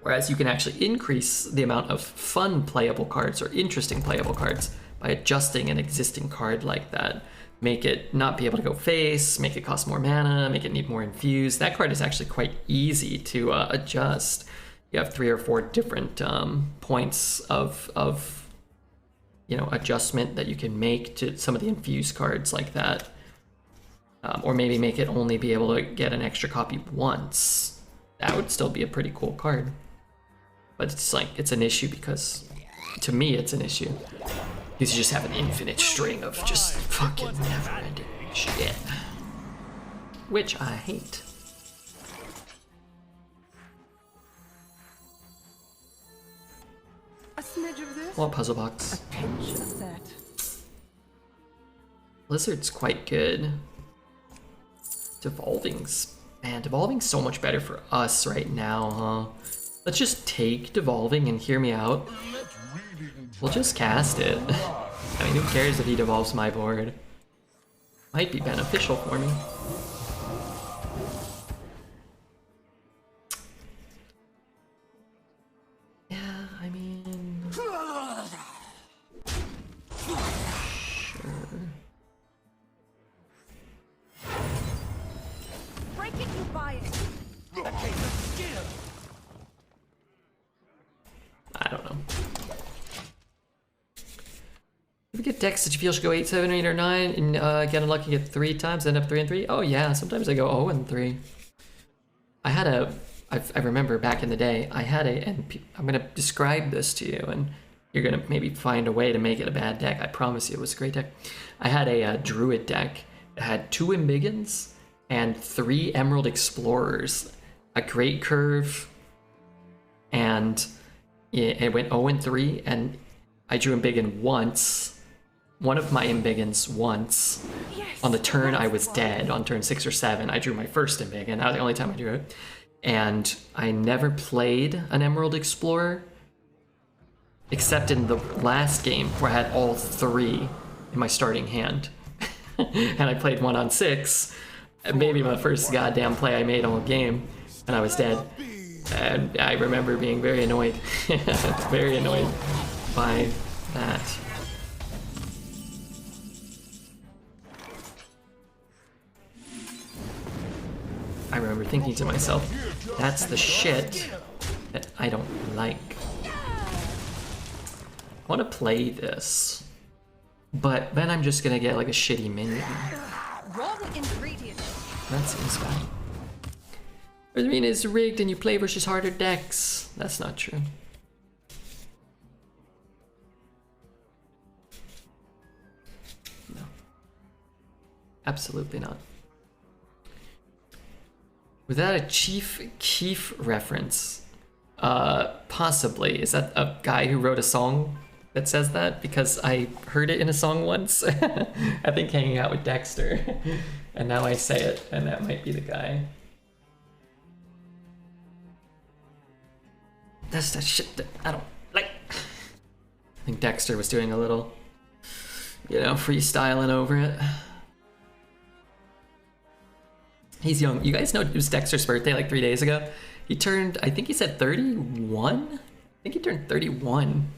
Whereas you can actually increase the amount of fun playable cards or interesting playable cards by adjusting an existing card like that. Make it not be able to go face, make it cost more mana, make it need more infuse. That card is actually quite easy to adjust. You have 3 or 4 different points of you know, adjustment that you can make to some of the infuse cards like that. Or maybe make it only be able to get an extra copy once. That would still be a pretty cool card. But it's like, it's an issue because, to me, it's an issue. Because you just have an infinite string of just fucking never-ending shit. Which I hate. A smidge of this. Well, puzzle box. A pinch of that. Blizzard's quite good. Devolving's... Man, Devolving's so much better for us right now, huh? Let's just take Devolving and hear me out. We'll just cast it. I mean, who cares if he devolves my board? Might be beneficial for me. Yeah, I mean... Sure. Break it, you buy it. I don't know. If we get decks that you feel should go 8, 7, 8, or 9 and get unlucky at 3 times, end up 3 and 3? Oh yeah, sometimes I go 0 and 3. I remember back in the day, I had and I'm gonna describe this to you, and you're gonna maybe find a way to make it a bad deck. I promise you, it was a great deck. I had a Druid deck that had 2 Embiggens and 3 Emerald Explorers, a Great Curve, and it went 0 and 3, and I drew Embiggen once. One of my Embiggens once. On the turn I was dead, on turn 6 or 7, I drew my first Embiggen. That was the only time I drew it. And I never played an Emerald Explorer, except in the last game where I had all 3 in my starting hand. And I played one on 6, and maybe my first goddamn play I made all game, and I was dead. And I remember being very annoyed, very annoyed by that. I remember thinking to myself, that's the shit that I don't like. I want to play this, but then I'm just gonna get like a shitty minion. Wrong ingredient. That seems bad. Arena is rigged and you play versus harder decks. That's not true. No. Absolutely not. Was that a Chief Keef reference? Possibly. Is that a guy who wrote a song that says that? Because I heard it in a song once. I think hanging out with Dexter. And now I say it, and that might be the guy. That's the shit that I don't like. I think Dexter was doing a little, freestyling over it. He's young. You guys know it was Dexter's birthday like 3 days ago? He turned, I think he said 31? I think he turned 31.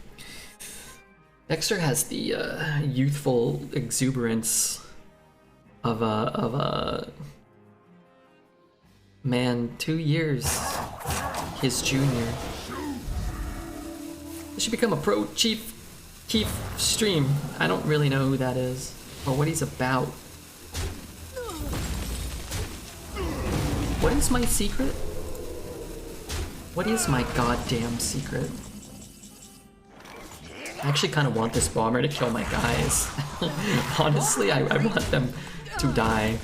Dexter has the youthful exuberance of a man 2 years his junior. I should become a pro Chief Keef stream. I don't really know who that is or what he's about. What is my secret? What is my goddamn secret? I actually kind of want this bomber to kill my guys. Honestly, I want them to die.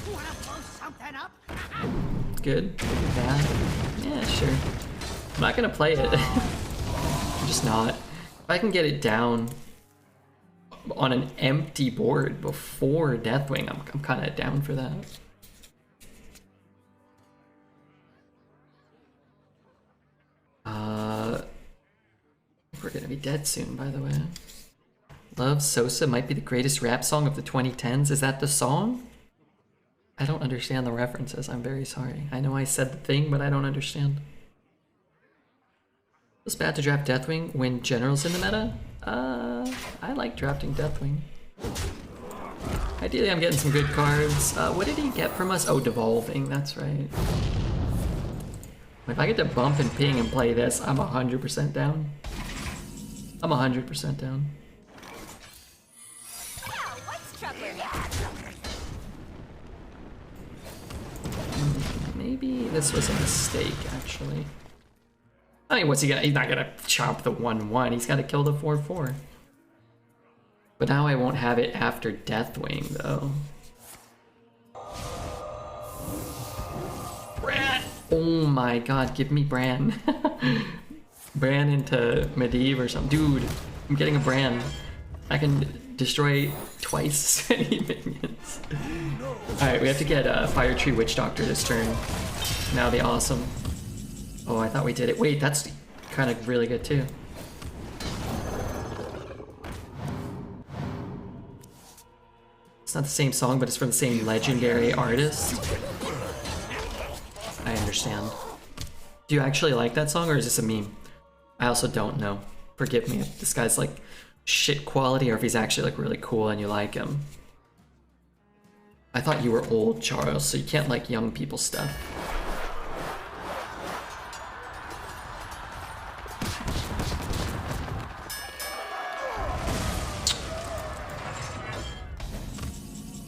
Good? Bad? Yeah, sure. I'm not gonna play it. I'm just not. If I can get it down on an empty board before Deathwing, I'm kind of down for that. We're gonna be dead soon, by the way. Love Sosa might be the greatest rap song of the 2010s. Is that the song? I don't understand the references. I'm very sorry. I know I said the thing, but I don't understand. Feels bad to draft Deathwing when General's in the meta? I like drafting Deathwing. Ideally, I'm getting some good cards. What did he get from us? Oh, Devolving, that's right. If I get to bump and ping and play this, I'm 100% down. I'm 100% down. Maybe this was a mistake, actually. I mean, what's he gonna? He's not gonna chop the 1/1. He's gotta kill the 4/4. But now I won't have it after Deathwing, though. Bran! Oh my god, give me Bran. Bran into Medivh or something. Dude, I'm getting a Bran. I can destroy twice as many minions. Alright, we have to get a Fire Tree Witch Doctor this turn. Now the awesome. Oh, I thought we did it. Wait, that's kind of really good too. It's not the same song, but it's from the same legendary artist. I understand. Do you actually like that song, or is this a meme? I also don't know. Forgive me if this guy's like shit quality or if he's actually like really cool and you like him. I thought you were old, Charles, so you can't like young people stuff.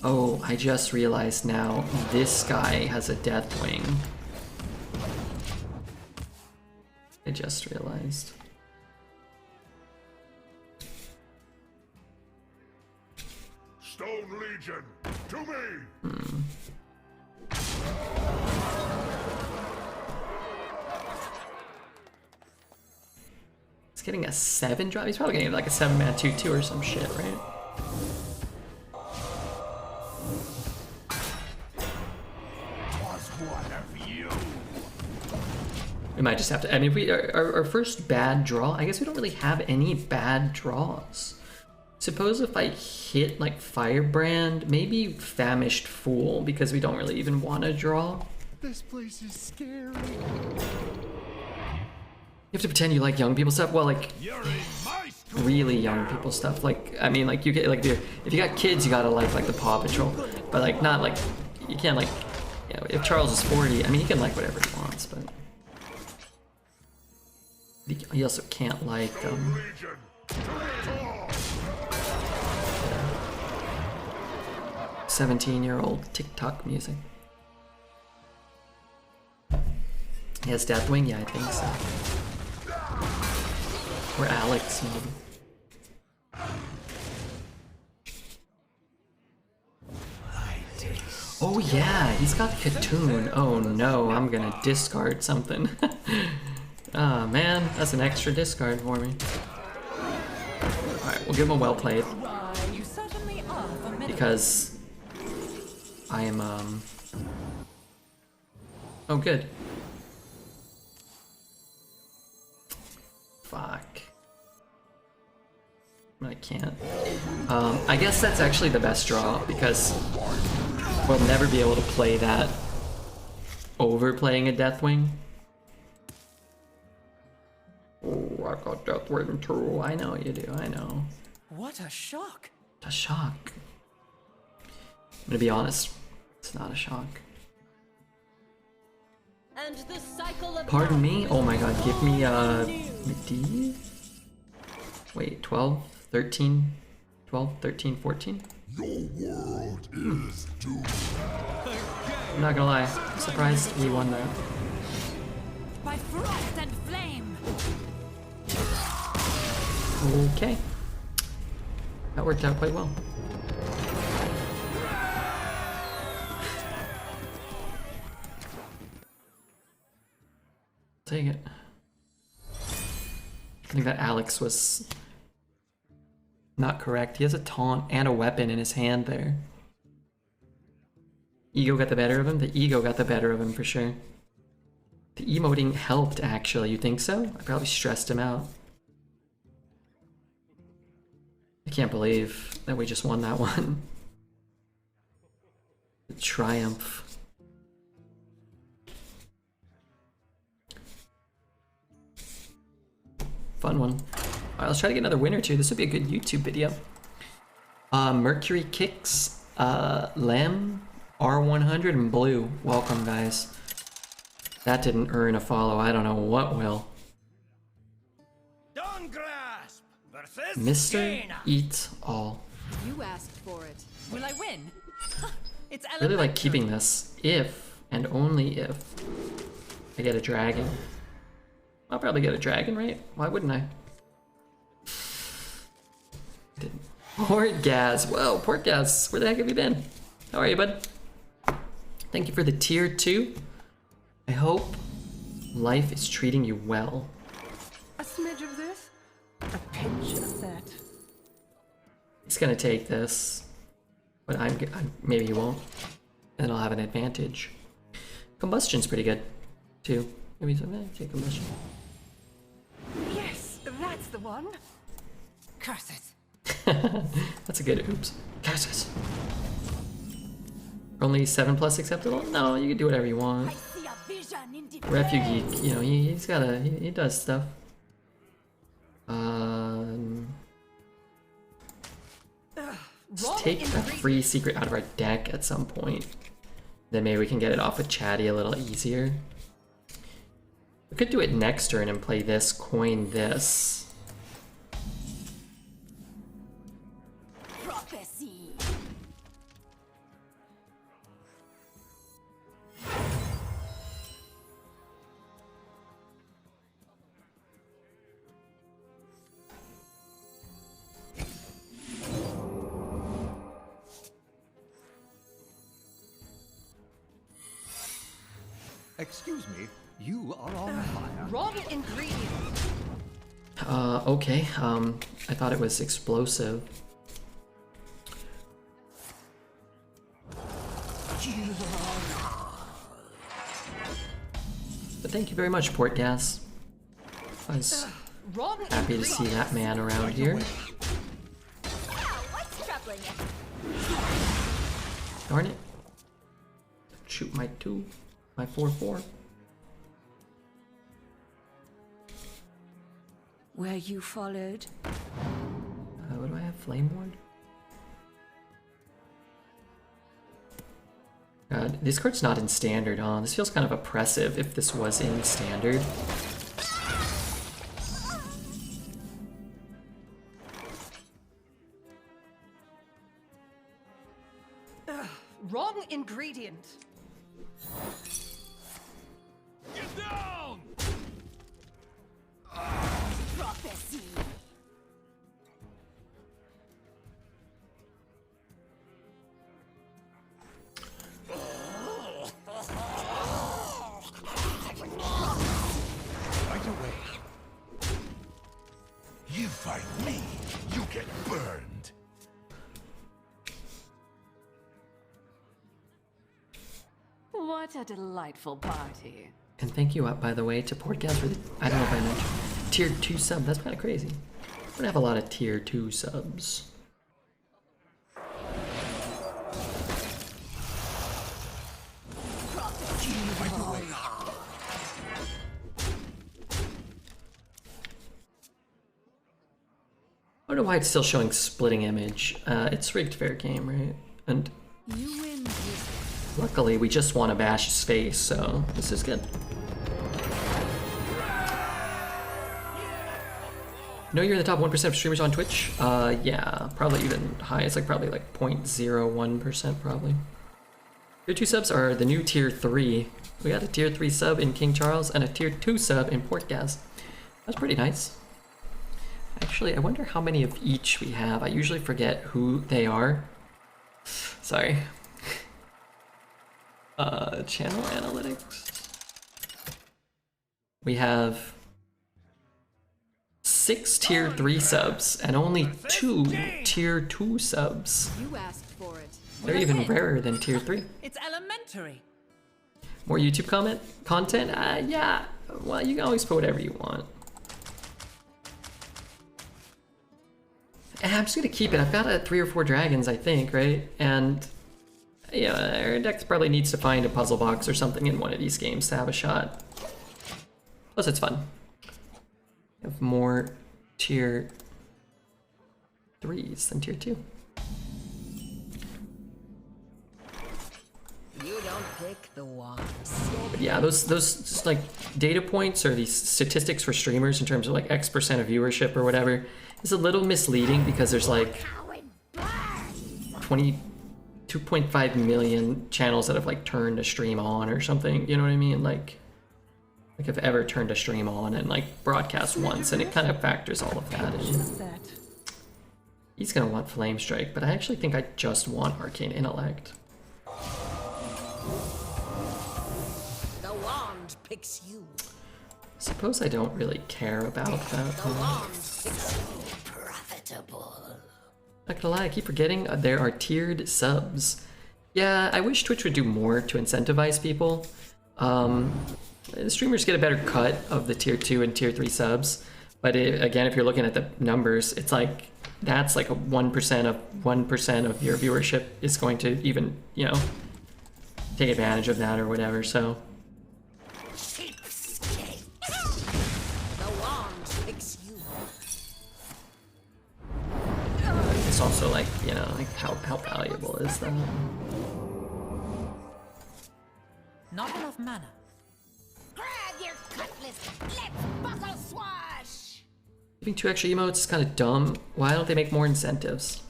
Oh, I just realized now this guy has a Deathwing. I just realized. Stone Legion, to me! He's getting a 7 drop? He's probably getting like a 7-man 2/2 or some shit, right? Was one of you. We might just have to. I mean, if we our first bad draw. I guess we don't really have any bad draws. Suppose if I hit like Firebrand, maybe Famished Fool, because we don't really even want to draw. This place is scary. You have to pretend you like young people stuff. Well, like You're in my school. really young people stuff. Like I mean, like you get like if you got kids, you gotta like the Paw Patrol, but like not like you can't like. You know, if Charles is 40, I mean, he can like whatever he wants, but he also can't like Legion, to it all. 17-year-old TikTok music. He has Deathwing? Yeah, I think so. Or Alex, maybe. Oh yeah, he's got Katoon. Oh no, I'm gonna discard something. Ah man, that's an extra discard for me. Alright, we'll give him a well played. You certainly are formidable. Because I am oh good. Fuck. I can't. I guess that's actually the best draw because we'll never be able to play that over playing a Deathwing. Oh, I've got Deathwing too. I know you do, I know. What a shock. A shock. I'm gonna be honest, it's not a shock. And the cycle of Pardon me? Oh my god, give me Medivh? Wait, 12, 13, 12, 13, 14? Your world is doomed. I'm not gonna lie, I'm surprised we won that. by frost and flame. Okay. That worked out quite well. Take it. I think that Alex was not correct. He has a taunt and a weapon in his hand there. Ego got the better of him? The ego got the better of him for sure. The emoting helped actually, you think so? I probably stressed him out. I can't believe that we just won that one. The triumph. Fun one. Alright, let's try to get another win or two. This would be a good YouTube video. Mercury Kicks, Lem, R100, and Blue. Welcome, guys. That didn't earn a follow. I don't know what will. Don't grasp versus Mr. Gainer. Eat All. You asked for it. Will I win? It's I really like elementary. keeping this if and only if I get a dragon. I'll probably get a dragon, right? Why wouldn't I? Didn't. Portgaz. Whoa, Portgaz. Where the heck have you been? How are you, bud? Thank you for the tier 2. I hope life is treating you well. A smidge of this, a pinch of that. He's gonna take this, but maybe he won't. And then I'll have an advantage. Combustion's pretty good, too. Maybe take combustion. Yes, that's the one. Curses. That's a good oops. Curses. Only 7+ acceptable? No, you can do whatever you I want. see a vision in the Refugee, flames. you know, he does stuff. Let's take a free secret out of our deck at some point. Then maybe we can get it off with Chatty a little easier. We could do it next turn and play this, coin this. Prophecy. Excuse me, you are on fire. Wrong ingredient. Okay, I thought it was explosive. But thank you very much, Port Gas. I was Wrong happy to see that man around here. What's troubling you? Darn it. Shoot my 4/4. Were you followed? What do I have? Flame Ward? God, this card's not in standard, huh? This feels kind of oppressive if this was in standard. Wrong ingredient. Get down! Prophecy. Right away. You fight me, you get burned. What a delightful party. And thank you, by the way, to Portgas for the, I don't know if I mentioned, tier 2 sub. That's kind of crazy. I don't have a lot of tier 2 subs. I don't know why it's still showing splitting image. It's rigged fair game, right? And You win. luckily we just want to bash his face, so this is good. Know you're in the top 1% of streamers on Twitch? Yeah, probably even high. It's like probably like 0.01% probably. Tier 2 subs are the new tier 3. We got a tier 3 sub in King Charles and a tier 2 sub in Portgas. That's pretty nice. Actually, I wonder how many of each we have. I usually forget who they are. Sorry. Channel analytics. We have 6 tier 3 subs and only 2 tier 2 subs. You asked for it. They're even rarer than tier 3. It's elementary. More YouTube content? Yeah. Well, you can always put whatever you want. And I'm just gonna keep it. I've got 3 or 4 dragons, I think, right? And yeah, our deck probably needs to find a puzzle box or something in one of these games to have a shot. Plus, it's fun. We have more tier 3s than tier 2. You don't pick the ones. But yeah, those just like data points or these statistics for streamers in terms of like X% of viewership or whatever is a little misleading because there's like 2.5 million channels that have like turned a stream on or something. You know what I mean? Like have ever turned a stream on and like broadcast once, and it kind of factors all of that in. He's gonna want Flame Strike, but I actually think I just want Arcane Intellect. The wand picks you. Suppose I don't really care about that. The wand picks you. Profitable. Not gonna lie, I keep forgetting there are tiered subs. Yeah, I wish Twitch would do more to incentivize people. The streamers get a better cut of the tier 2 and tier 3 subs, but again, if you're looking at the numbers, it's like that's like a 1% of your viewership is going to even, you know, take advantage of that or whatever. So Cheapskate. The wand picks you. it's also like, you know, like how valuable is that? Not enough mana. Grab your cutlass. Let's buckle swash. Giving 2 extra emotes is kind of dumb. Why don't they make more incentives?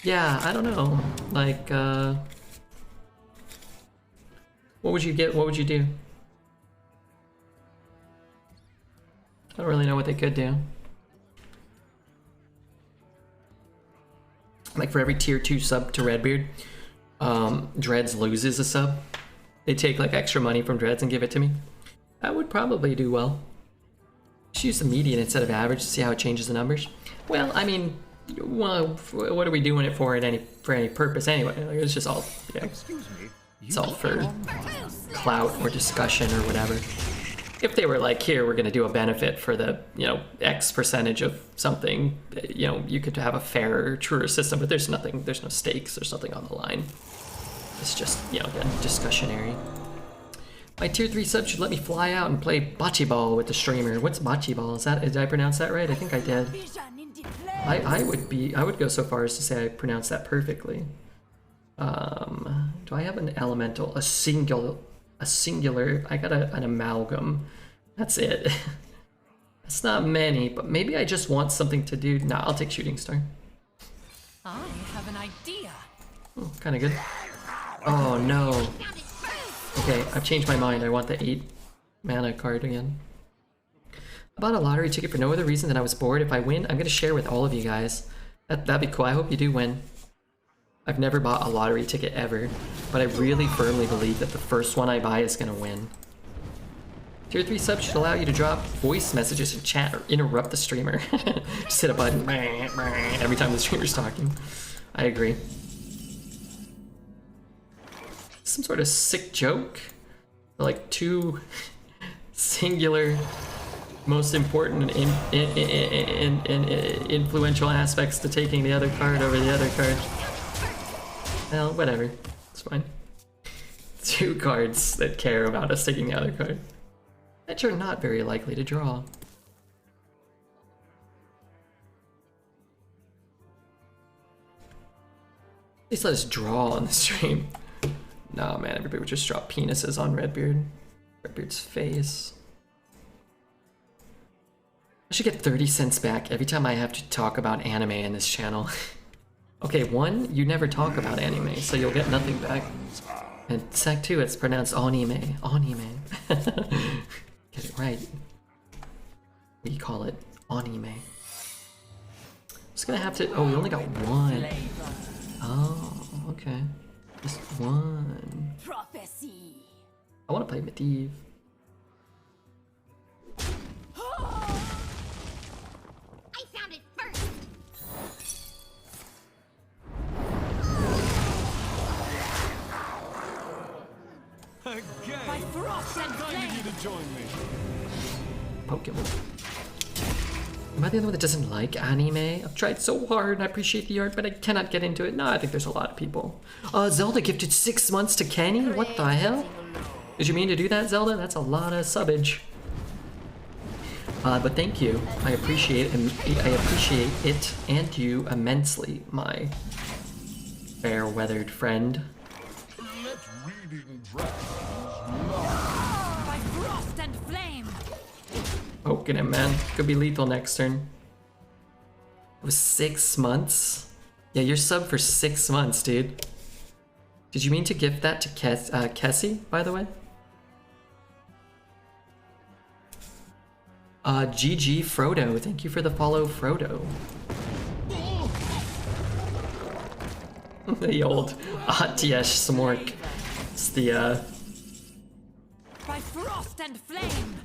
Yeah, I don't know. Like, what would you get? What would you do? I don't really know what they could do. Like for every tier 2 sub to Redbeard, Dreads loses a sub. they take like extra money from dreads and give it to me. That would probably do well. Just use the median instead of average to see how it changes the numbers. Well, I mean, well, what are we doing it for any purpose anyway? Like, it's just all, yeah. Excuse me. It's all for clout or discussion or whatever. If they were like, here, we're going to do a benefit for the, you know, X percentage of something, you know, you could have a fairer, truer system, but there's no stakes, there's nothing on the line. It's just, you know, again, discussionary. My tier 3 sub should let me fly out and play bocce ball with the streamer. What's bocce ball? Did I pronounce that right? I think I did. I would go so far as to say I pronounced that perfectly. Do I have an elemental? A singular, I got an amalgam. That's it. That's not many, but maybe I just want something to do. Nah, I'll take shooting star. I have an idea. Oh, kind of good. Oh no. Okay, I've changed my mind. I want the 8 mana card again. I bought a lottery ticket for no other reason than I was bored. If I win, I'm gonna share with all of you guys. That'd be cool. I hope you do win. I've never bought a lottery ticket ever, but I really firmly believe that the first one I buy is gonna win. Tier 3 subs should allow you to drop voice messages in chat or interrupt the streamer. Just hit a button every time the streamer's talking. I agree. Some sort of sick joke? Like 2 singular, most important and influential aspects to taking the other card over the other card. Well, whatever. It's fine. 2 cards that care about us taking the other card. That you're not very likely to draw. At least let us draw on the stream. Nah, man, everybody would just drop penises on Redbeard. Redbeard's face. I should get 30 cents back every time I have to talk about anime in this channel. Okay, 1, you never talk about anime, so you'll get nothing back. And sec 2, it's pronounced anime. Anime. Get it right. We call it anime. Just gonna have to. Oh, we only got 1. Oh, okay. Just 1. Prophecy. I want to play Medivh. I found it first. Again. By frost and Kind flame. of you to join me. Pokemon. Am I the only one that doesn't like anime? I've tried so hard and I appreciate the art, but I cannot get into it. No, I think there's a lot of people. Zelda gifted 6 months to Kenny? What the hell? Did you mean to do that, Zelda? That's a lot of subbage. But thank you. I appreciate it and you immensely, my fair-weathered friend. Let reading dragons By frost and flame. Poking him, man. Could be lethal next turn. It was 6 months? Yeah, you're sub for 6 months, dude. Did you mean to gift that to Kessie, by the way? GG Frodo. Thank you for the follow, Frodo. The old Atiesh Smork. It's the, By frost and flame.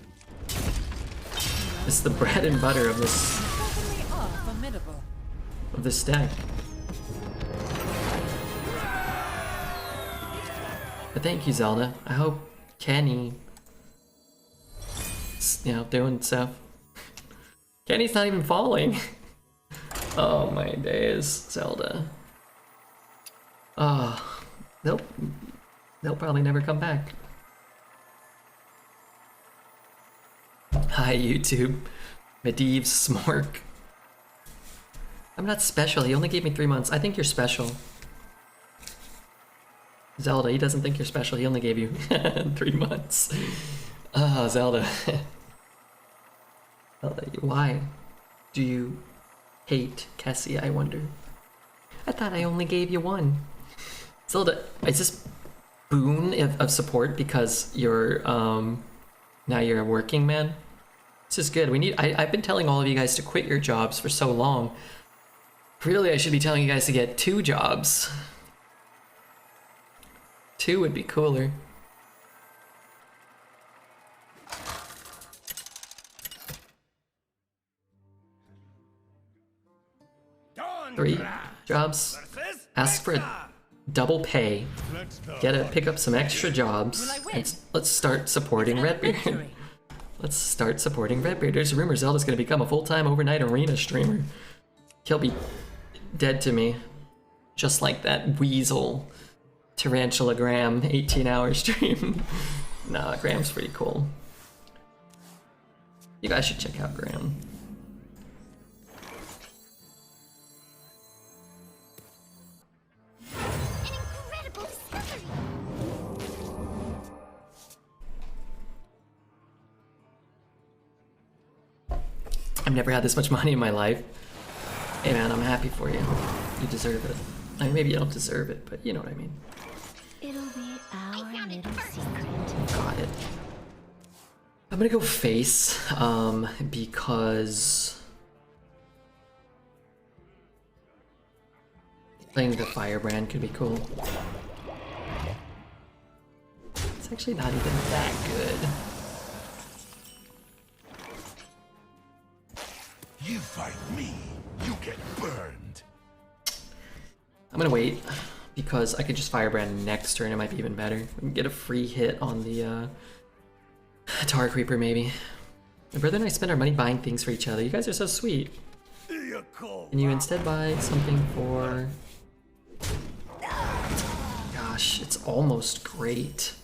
it's the bread and butter of this Certainly are formidable. deck. But thank you, Zelda. I hope Kenny, you know, doing stuff. Kenny's not even falling. Oh my days, Zelda. Oh, they'll probably never come back. Hi, YouTube. Medivh Smork. I'm not special. He only gave me 3 months. I think you're special. Zelda, he doesn't think you're special. He only gave you 3 months. Ah, Zelda. Zelda, why do you hate Kessie, I wonder? I thought I only gave you 1. Zelda, is this boon of support because you're, now you're a working man? This is good. I've been telling all of you guys to quit your jobs for so long. Really, I should be telling you guys to get 2 jobs. 2 would be cooler. 3 jobs. Ask for a double pay. Pick up some extra jobs. And let's start supporting Redbeard. Let's start supporting Redbeard. There's rumors Zelda's gonna become a full-time overnight arena streamer. He'll be dead to me. Just like that weasel Tarantula Graham 18-hour stream. Nah, Graham's pretty cool. You guys should check out Graham. An incredible discovery. I've never had this much money in my life. Hey man, I'm happy for you. You deserve it. I mean, maybe you don't deserve it, but you know what I mean. It'll be our little secret. Got it. I'm gonna go face, because playing the Firebrand could be cool. It's actually not even that good. You fight me, you get burned. I'm gonna wait because I could just Firebrand next turn. It might be even better. We can get a free hit on the Tar Creeper maybe. My brother and I spend our money buying things for each other. You guys are so sweet. Can you instead buy something for... Gosh, it's almost great.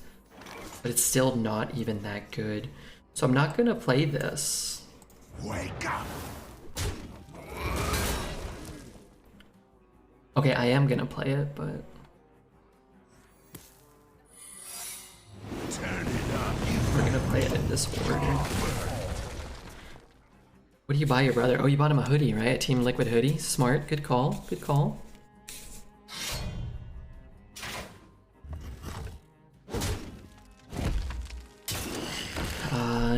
But it's still not even that good. So I'm not gonna play this. Wake up! Okay, I am gonna play it, but... Turn it up, We're gonna play it in this order. What do you buy your brother? Oh, you bought him a hoodie, right? Team Liquid hoodie. Smart. Good call. Good call.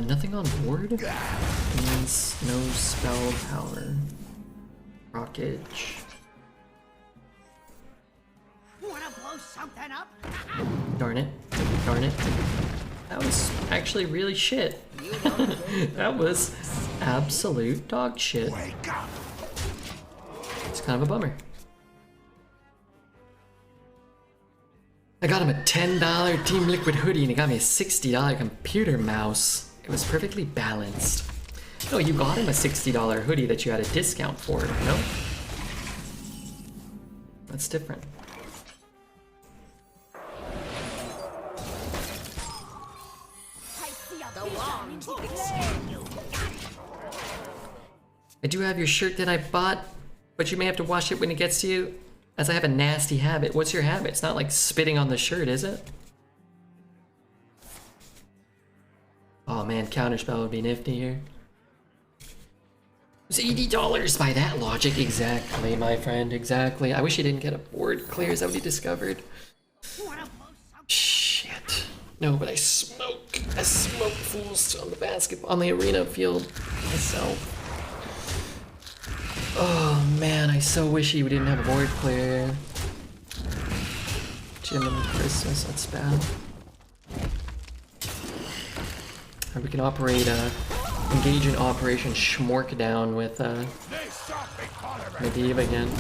Nothing on board? Means no spell power. Rockage. Wanna blow something up? Darn it. Darn it. That was actually really shit. That was absolute dog shit. wake up! It's kind of a bummer. I got him a $10 Team Liquid hoodie and he got me a $60 computer mouse. It was perfectly balanced. No, you got him a $60 hoodie that you had a discount for, no? That's different. I see a vision in the flame. I do have your shirt that I bought, but you may have to wash it when it gets to you, as I have a nasty habit. What's your habit? It's not like spitting on the shirt, is it? Oh man, counterspell would be nifty here. It was $80 by that logic. Exactly, my friend, exactly. I wish you didn't get a board clear. Is that what he discovered? Shit. No, but I smoke. I smoke fools on the basketball, on the arena field myself. Oh man, I so wish he didn't have a board clear. Jim and Christmas, that's bad. Or we can operate, engage in Operation Schmork down with, Medivh again.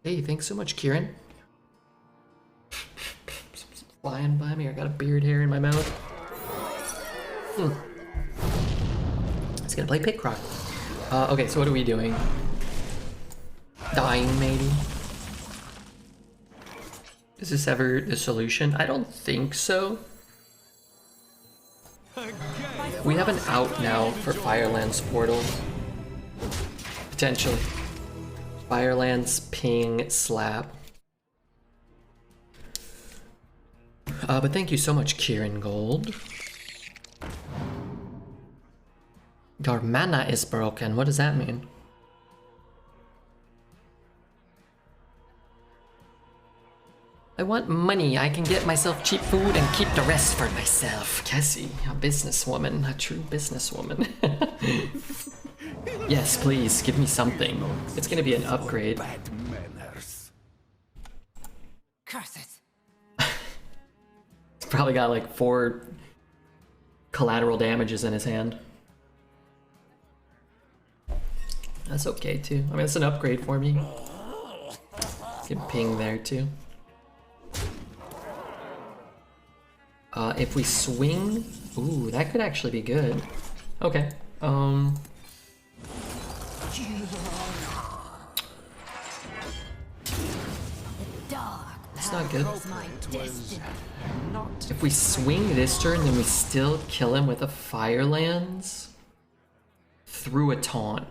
Hey, thanks so much, Kieran. Flying by me, I got a beard hair in my mouth. It's gonna play Pitcroc. Okay, so what are we doing? Dying, maybe? Is this ever the solution? I don't think so. We have an out now for Fireland's portal. Potentially. Fireland's ping slap. But thank you so much, Kieran Gold. Your mana is broken. What does that mean? I want money. I can get myself cheap food and keep the rest for myself. Cassie, a businesswoman, a true businesswoman. Yes, please, give me something. It's gonna be an upgrade. Bad manners. Curse it. He's probably got like 4 collateral damages in his hand. That's okay too. I mean, it's an upgrade for me. Get ping there too. If we swing, ooh, that could actually be good. Okay. It's not good. If we swing this turn, then we still kill him with a Firelands through a taunt.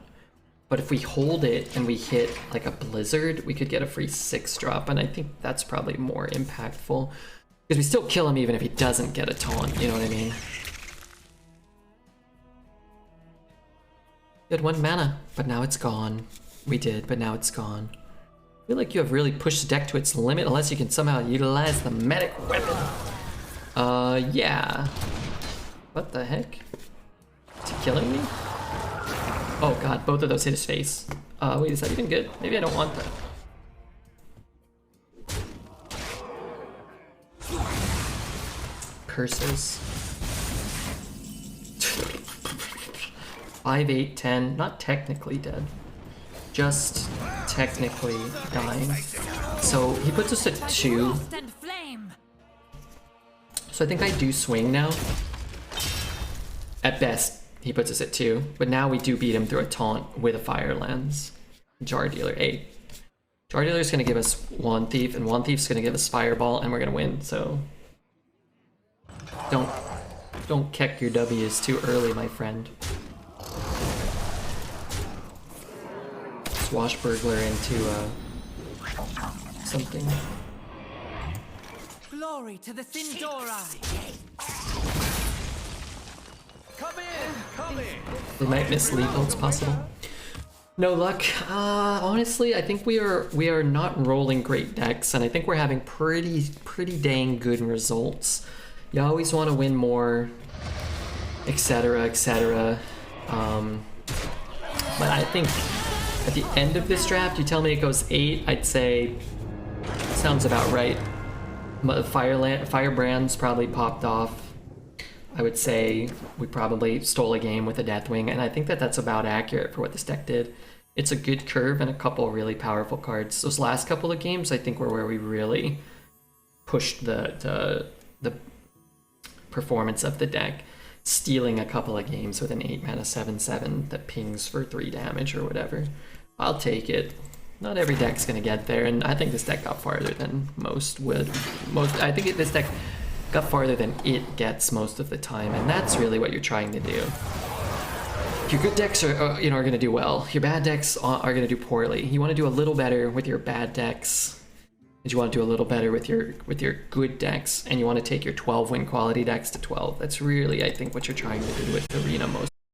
But if we hold it and we hit like a Blizzard, we could get a free 6-drop, and I think that's probably more impactful. Because we still kill him even if he doesn't get a taunt, you know what I mean? We had 1 mana, but now it's gone. We did, but now it's gone. I feel like you have really pushed the deck to its limit unless you can somehow utilize the medic weapon. Yeah. What the heck? Is he killing me? Oh god, both of those hit his face. Wait, is that even good? Maybe I don't want that. Curses. 5, 8, 10. Not technically dead. Just technically dying. So he puts us at 2. So I think I do swing now. At best, he puts us at 2. But now we do beat him through a taunt with a Firelands. Jar Dealer 8. Jar Dealer is going to give us Wand Thief, and Wand Thief is going to give us Fireball, and we're going to win. So don't keck your W's too early, my friend. Swashbuckler into something. Glory to the Sindori. Come in, come in. They might miss lethal, it's possible. No luck. Honestly, I think we are not rolling great decks, and I think we're having pretty dang good results. You always want to win more, etc., etc. But I think at the end of this draft, you tell me it goes 8, I'd say sounds about right. Firebrand's probably popped off. I would say we probably stole a game with a Deathwing, and I think that that's about accurate for what this deck did. It's a good curve and a couple really powerful cards. Those last couple of games, I think, were where we really pushed the performance of the deck, stealing a couple of games with an 8-mana 7/7 that pings for 3 damage or whatever. I'll take it. Not every deck's gonna get there, and I think this deck got farther than most would. I think this deck got farther than it gets most of the time, and that's really what you're trying to do. Your good decks are are gonna do well. Your bad decks are gonna do poorly. You want to do a little better with your bad decks, and you want to do a little better with your good decks, and you want to take your 12 win quality decks to 12. That's really, I think, what you're trying to do with Arena most